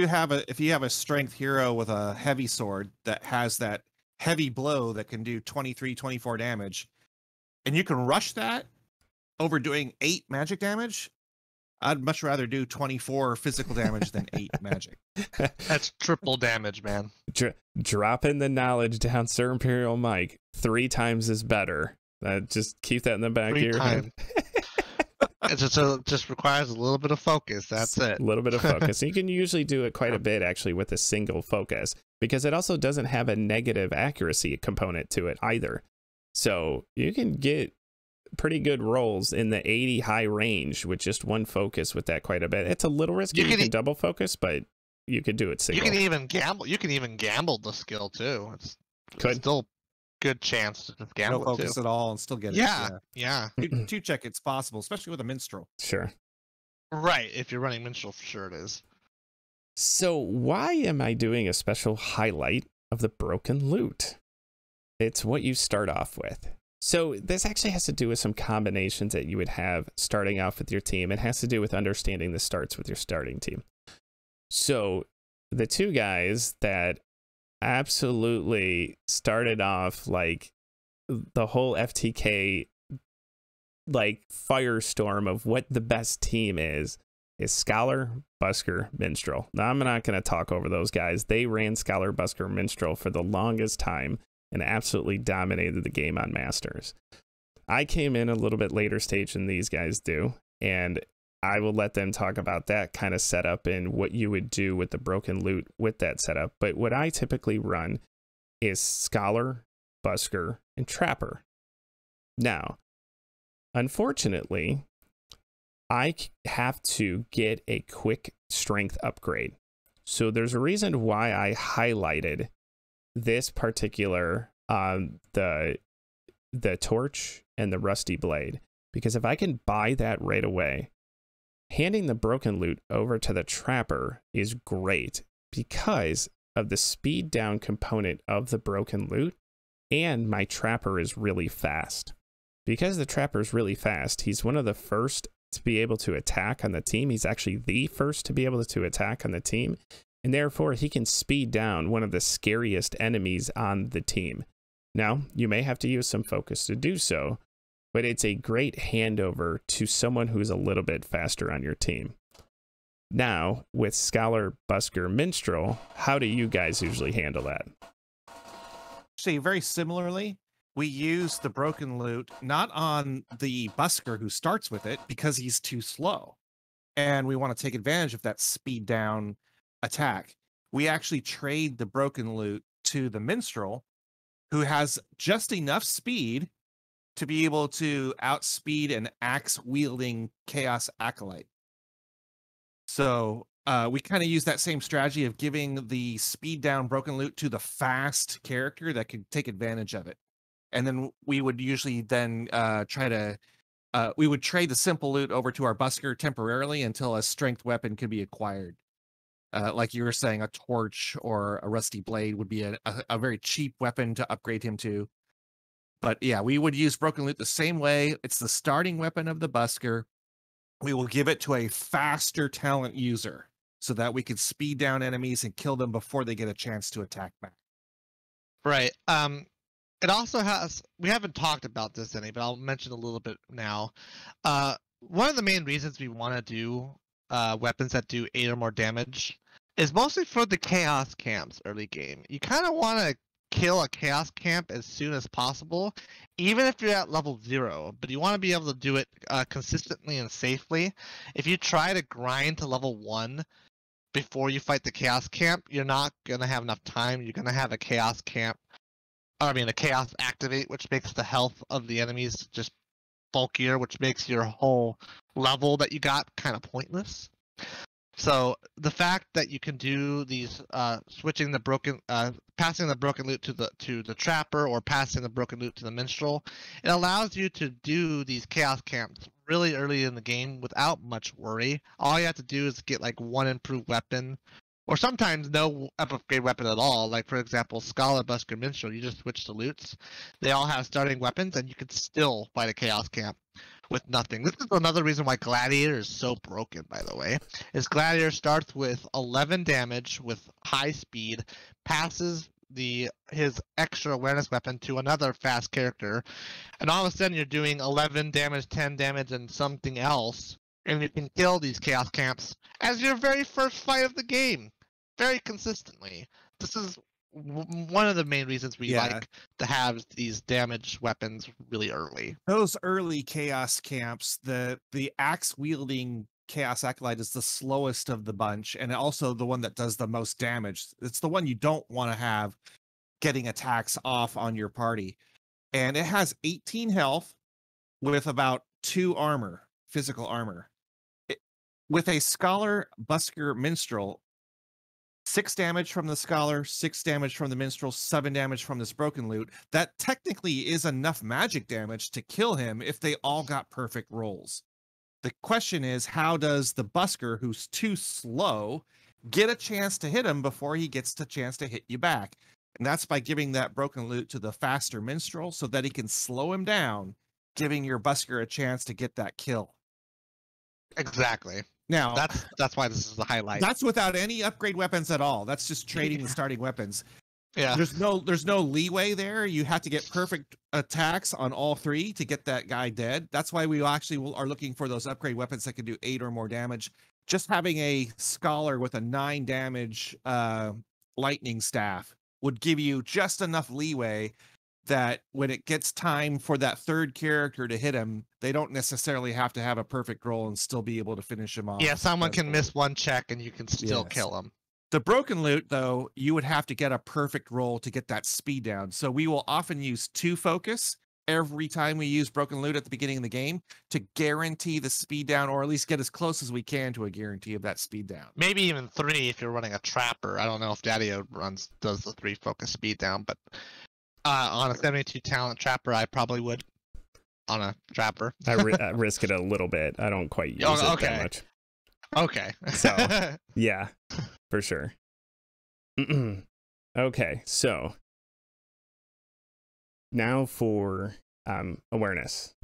you have a strength hero with a heavy sword that has that heavy blow that can do 23, 24 damage, and you can rush that over doing 8 magic damage, I'd much rather do 24 physical damage than 8 magic. That's triple damage, man. Dropping the knowledge down, Sir Imperial Mike. 3 times is better. Just keep that in the back of your head. It just requires a little bit of focus. That's it. A little bit of focus. You can usually do it quite a bit, actually, with a single focus, because it also doesn't have a negative accuracy component to it either. So you can get pretty good rolls in the 80 high range with just one focus with that quite a bit. It's a little risky. You can double focus, but you could do it single. You can even gamble the skill too. It's still good chance to gamble no focus too. At all and still get it. Yeah. Two check it's possible, especially with a minstrel. Sure. Right, if you're running minstrel, for sure it is. So why am I doing a special highlight of the broken loot? It's what you start off with. So this actually has to do with some combinations that you would have starting off with your team. It has to do with understanding the starts with your starting team. So the 2 guys that absolutely started off like the whole FTK like firestorm of what the best team is Scholar, Busker, Minstrel. Now, I'm not going to talk over those guys. They ran Scholar, Busker, Minstrel for the longest time and absolutely dominated the game on Masters. I came in a little bit later stage than these guys do, and I will let them talk about that kind of setup and what you would do with the broken loot with that setup. But what I typically run is Scholar, Busker, and Trapper. Now, unfortunately, I have to get a quick strength upgrade. So there's a reason why I highlighted this particular the torch and the rusty blade, because if I can buy that right away, handing the broken loot over to the Trapper is great because of the speed down component of the broken loot, and my Trapper is really fast. Because the Trapper is really fast, he's one of the first to be able to attack on the team. He's actually the first to be able to attack on the team, and therefore he can speed down one of the scariest enemies on the team. Now, you may have to use some focus to do so, but it's a great handover to someone who's a little bit faster on your team. Now, with Scholar, Busker, Minstrel, how do you guys usually handle that? Actually, very similarly, we use the broken loot not on the Busker who starts with it because he's too slow, and we want to take advantage of that speed down attack. We actually trade the broken loot to the Minstrel, who has just enough speed to be able to outspeed an axe-wielding Chaos Acolyte. So we kind of use that same strategy of giving the speed down broken loot to the fast character that could take advantage of it. And then we would usually then we would trade the simple loot over to our Busker temporarily until a strength weapon could be acquired. Like you were saying, a torch or a rusty blade would be a very cheap weapon to upgrade him to. But yeah, we would use broken loot the same way. It's the starting weapon of the Busker. We will give it to a faster talent user so that we could speed down enemies and kill them before they get a chance to attack back. Right. It also has, we haven't talked about this any, but I'll mention a little bit now. One of the main reasons we want to do weapons that do 8 or more damage is mostly for the chaos camps early game. You kind of want to kill a chaos camp as soon as possible, even if you're at level 0, but you want to be able to do it consistently and safely. If you try to grind to level 1 before you fight the chaos camp, you're not going to have enough time. You're going to have a chaos camp, a chaos activate, which makes the health of the enemies just bulkier, which makes your whole level that you got kind of pointless. So the fact that you can do these passing the broken loot to the Trapper or passing the broken loot to the Minstrel, it allows you to do these chaos camps really early in the game without much worry. All you have to do is get like one improved weapon, or sometimes no upgrade weapon at all. Like for example, Scholar, Busker, Minstrel, you just switch the loots. They all have starting weapons, and you can still fight a chaos camp with nothing. This is another reason why Gladiator is so broken, by the way. Is Gladiator starts with 11 damage with high speed, passes his extra awareness weapon to another fast character, and all of a sudden you're doing 11 damage, 10 damage, and something else, and you can kill these chaos camps as your very first fight of the game, very consistently. This is one of the main reasons we like to have these damage weapons really early. Those early chaos camps, the axe wielding Chaos Acolyte is the slowest of the bunch, and also the one that does the most damage. It's the one you don't want to have getting attacks off on your party. And it has 18 health with about 2 armor, physical armor. With a Scholar, Busker, Minstrel, 6 damage from the Scholar, 6 damage from the Minstrel, 7 damage from this broken loot. That technically is enough magic damage to kill him if they all got perfect rolls. The question is, how does the Busker, who's too slow, get a chance to hit him before he gets the chance to hit you back? And that's by giving that broken loot to the faster Minstrel so that he can slow him down, giving your Busker a chance to get that kill. Exactly. Now, that's why this is the highlight. That's without any upgrade weapons at all. That's just trading the starting weapons. Yeah. There's no leeway there. You have to get perfect attacks on all three to get that guy dead. That's why we actually are looking for those upgrade weapons that can do 8 or more damage. Just having a scholar with a 9 damage lightning staff would give you just enough leeway that when it gets time for that third character to hit him, they don't necessarily have to have a perfect roll and still be able to finish him off. Yeah, someone can miss one check and you can still Yes. kill him. The broken loot, though, you would have to get a perfect roll to get that speed down. So we will often use 2 focus every time we use broken loot at the beginning of the game to guarantee the speed down, or at least get as close as we can to a guarantee of that speed down. Maybe even 3 if you're running a trapper. I don't know if Daddy does the 3 focus speed down, but on a 72 talent trapper, I probably would. On a trapper, I risk it a little bit. I don't quite use it that much. Okay. So yeah, for sure. Okay, so now for awareness.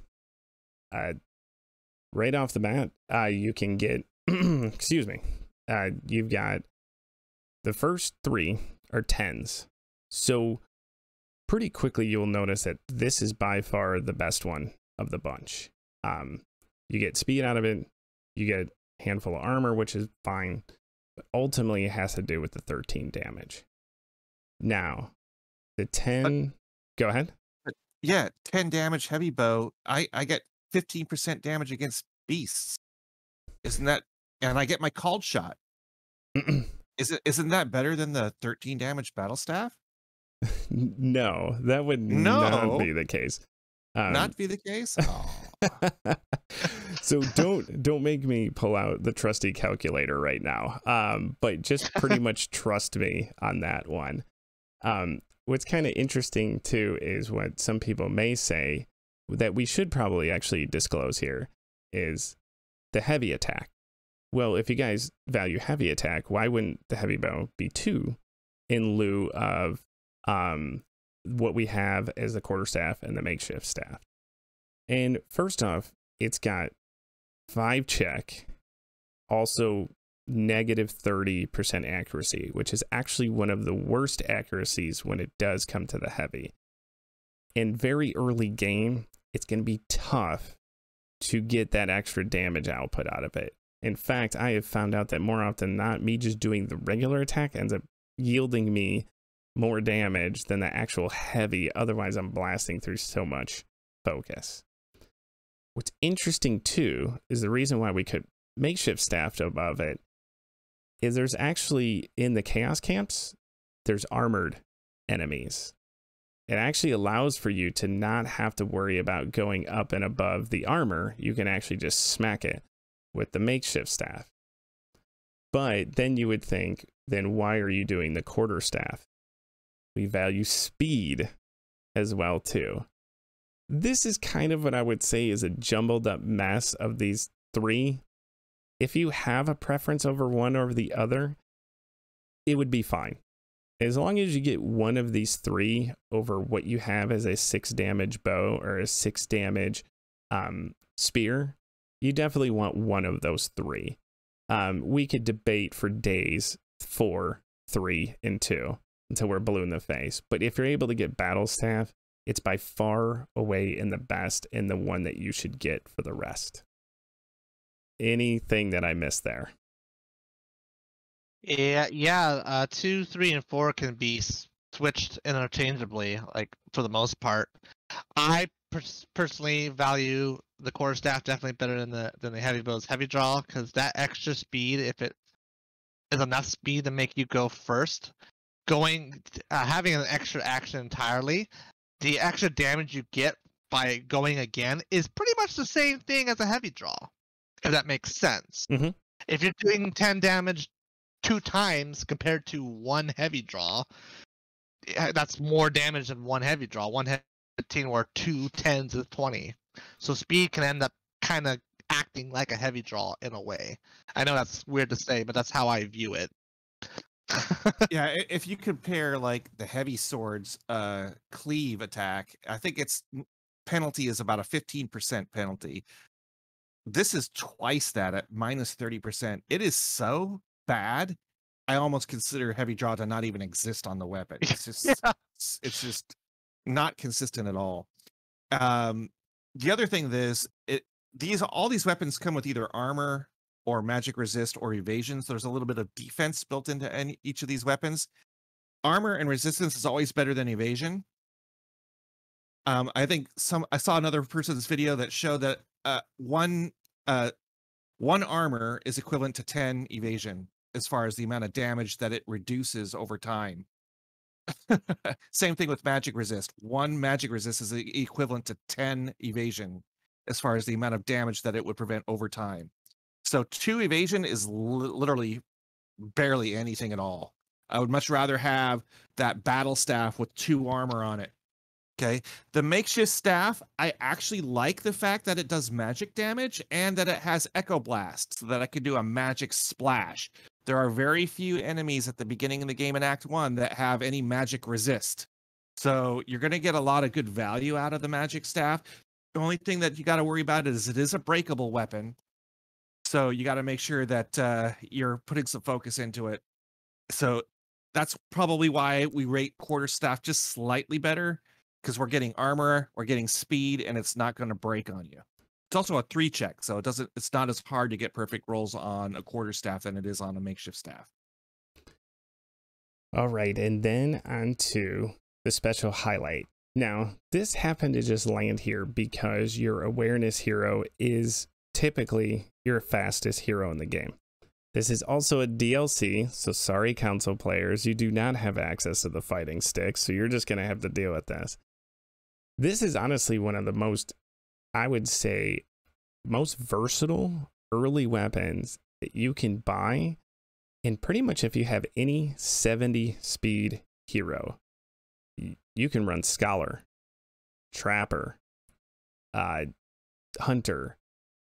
Right off the bat, you can get excuse me. You've got the first 3 are 10s. So pretty quickly you'll notice that this is by far the best one of the bunch. You get speed out of it, you get a handful of armor, which is fine, but ultimately it has to do with the 13 damage. Now, the 10... Go ahead. Yeah, 10 damage heavy bow. I get 15% damage against beasts. Isn't that... And I get my called shot. Isn't that better than the 13 damage battle staff? No, that would not be the case. Not be the case? Oh. So don't make me pull out the trusty calculator right now. But just pretty much trust me on that one. What's kind of interesting too is what some people may say that we should probably actually disclose here is the heavy attack. Well, if you guys value heavy attack, why wouldn't the heavy bow be 2 in lieu of what we have as the quarterstaff and the makeshift staff? And first off, it's got 5 check, also negative 30% accuracy, which is actually one of the worst accuracies when it does come to the heavy. In very early game, it's going to be tough to get that extra damage output out of it. In fact, I have found out that more often than not, me just doing the regular attack ends up yielding me more damage than the actual heavy. Otherwise, I'm blasting through so much focus. What's interesting too is the reason why we could makeshift staffed above it is there's actually in the chaos camps, there's armored enemies. It actually allows for you to not have to worry about going up and above the armor. You can actually just smack it with the makeshift staff. But then you would think, then why are you doing the quarterstaff? We value speed as well too. This is kind of what I would say is a jumbled up mess of these 3. If you have a preference over one or the other, it would be fine. As long as you get one of these 3 over what you have as a 6 damage bow or a 6 damage spear, you definitely want one of those 3. We could debate for days 4, 3, and 2 until we're blue in the face. But if you're able to get battle staff, it's by far away in the best and the one that you should get for the rest. Anything that I missed there? Yeah. 2, 3, and 4 can be switched interchangeably, like for the most part. I personally value the quarterstaff definitely better than the heavy bow's heavy draw, because that extra speed, if it is enough speed to make you go first, having an extra action entirely, the extra damage you get by going again is pretty much the same thing as a heavy draw, if that makes sense. Mm-hmm. If you're doing 10 damage 2 times compared to 1 heavy draw, that's more damage than 1 heavy draw. 1 heavy 15 or 2 10s is 20. So speed can end up kind of acting like a heavy draw in a way. I know that's weird to say, but that's how I view it. Yeah, if you compare like the heavy swords cleave attack, I think its penalty is about a 15% penalty. This is twice that at minus 30%. It is so bad I almost consider heavy draw to not even exist on the weapon. It's just it's just not consistent at all. The other thing is all these weapons come with either armor or magic resist or evasion. So there's a little bit of defense built into each of these weapons. Armor and resistance is always better than evasion. I think I saw another person's video that showed that one armor is equivalent to 10 evasion as far as the amount of damage that it reduces over time. Same thing with magic resist. One magic resist is equivalent to 10 evasion as far as the amount of damage that it would prevent over time. So 2 evasion is literally barely anything at all. I would much rather have that battle staff with 2 armor on it. Okay, the makeshift staff, I actually like the fact that it does magic damage and that it has Echo Blast so that I could do a magic splash. There are very few enemies at the beginning of the game in Act 1 that have any magic resist. So you're going to get a lot of good value out of the magic staff. The only thing that you got to worry about is it is a breakable weapon. So you got to make sure that you're putting some focus into it. So that's probably why we rate quarterstaff just slightly better, because we're getting armor, we're getting speed, and it's not going to break on you. It's also a 3 check, so it's not as hard to get perfect rolls on a quarterstaff than it is on a makeshift staff. All right, and then on to the special highlight. Now, this happened to just land here because your awareness hero is typically your fastest hero in the game. This is also a DLC, so sorry console players, you do not have access to the fighting stick, so you're just going to have to deal with this. This is honestly one of the most, I would say, most versatile early weapons that you can buy. And pretty much if you have any 70 speed hero, you can run Scholar, Trapper, Hunter.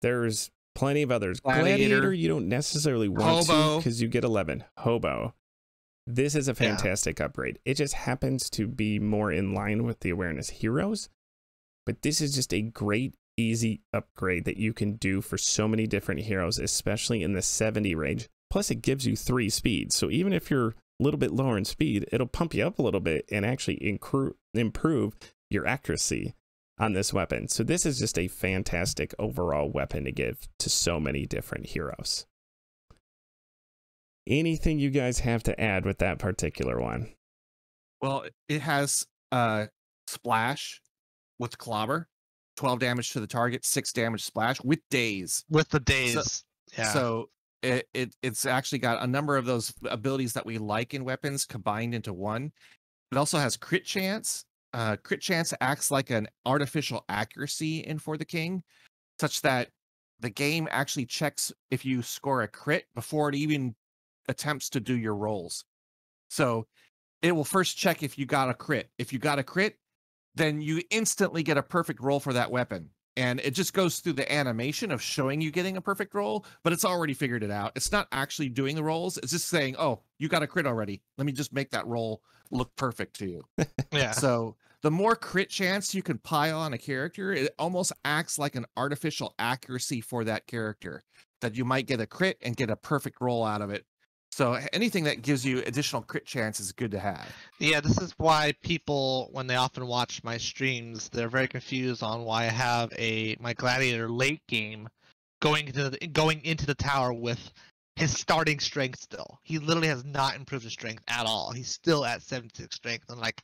There's plenty of others. Gladiator you don't necessarily want to because you get 11. Hobo. This is a fantastic upgrade. It just happens to be more in line with the awareness heroes, but this is just a great, easy upgrade that you can do for so many different heroes, especially in the 70 range. Plus, it gives you 3 speeds. So even if you're a little bit lower in speed, it'll pump you up a little bit and actually improve your accuracy on this weapon. So this is just a fantastic overall weapon to give to so many different heroes. Anything you guys have to add with that particular one? Well, it has splash with clobber, 12 damage to the target, 6 damage splash with daze. With the daze. So it's actually got a number of those abilities that we like in weapons combined into one. It also has crit chance. Crit chance acts like an artificial accuracy in For the King, such that the game actually checks if you score a crit before it even attempts to do your rolls. So it will first check if you got a crit. If you got a crit, then you instantly get a perfect roll for that weapon. And it just goes through the animation of showing you getting a perfect roll, but it's already figured it out. It's not actually doing the rolls. It's just saying, oh, you got a crit already. Let me just make that roll look perfect to you. Yeah. So the more crit chance you can pile on a character, it almost acts like an artificial accuracy for that character, that you might get a crit and get a perfect roll out of it. So anything that gives you additional crit chance is good to have. Yeah, this is why people, when they often watch my streams, they're very confused on why I have my Gladiator late game going into the tower with his starting strength still. He literally has not improved his strength at all. He's still at 76 strength. I'm like,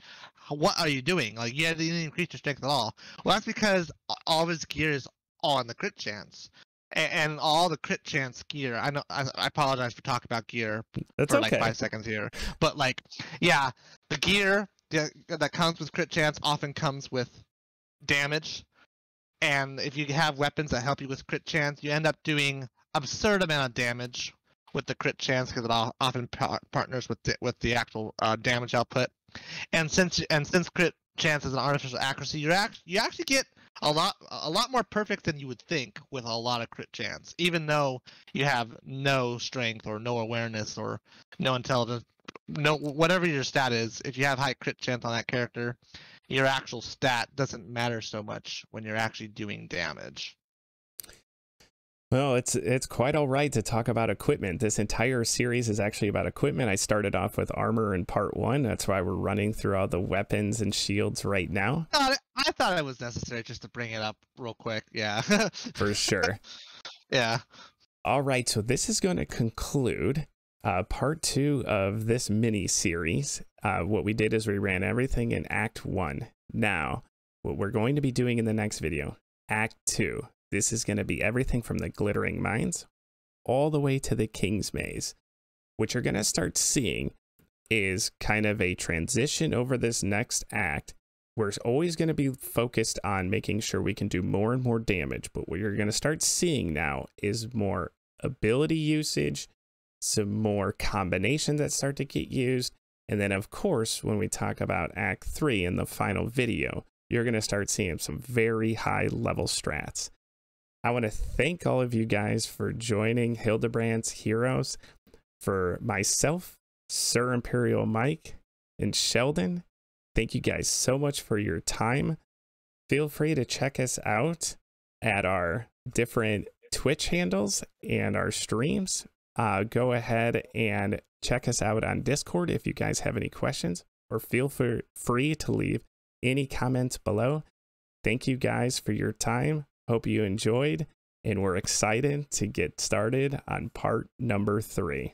what are you doing? Like, you didn't increase your strength at all. Well, that's because all of his gear is on the crit chance. And all the crit chance gear, I know, I apologize for talking about gear for like 5 seconds here, but like, yeah, the gear that comes with crit chance often comes with damage, and if you have weapons that help you with crit chance, you end up doing absurd amount of damage with the crit chance because it often partners with the actual damage output, and since crit chance is an artificial accuracy, you actually get a lot more perfect than you would think with a lot of crit chance, even though you have no strength or no awareness or no intelligence, no whatever your stat is. If you have high crit chance on that character, your actual stat doesn't matter so much when you're actually doing damage. Well, it's quite all right to talk about equipment. This entire series is actually about equipment. I started off with armor in part 1. That's why we're running through all the weapons and shields right now. I thought it was necessary just to bring it up real quick. Yeah. For sure. Yeah. All right, so this is going to conclude part 2 of this mini series. What we did is we ran everything in Act 1. Now, what we're going to be doing in the next video, Act 2. This is going to be everything from the Glittering Mines all the way to the King's Maze. What you're going to start seeing is kind of a transition over this next act. We're always going to be focused on making sure we can do more and more damage, but what you're going to start seeing now is more ability usage, some more combinations that start to get used, and then of course when we talk about Act 3 in the final video, you're going to start seeing some very high level strats. I want to thank all of you guys for joining Hildebrand's Heroes. For myself, Sir Imperial Mike, and Sheldon, thank you guys so much for your time. Feel free to check us out at our different Twitch handles and our streams. Go ahead and check us out on Discord if you guys have any questions, or feel free to leave any comments below. Thank you guys for your time. Hope you enjoyed, and we're excited to get started on part number 3.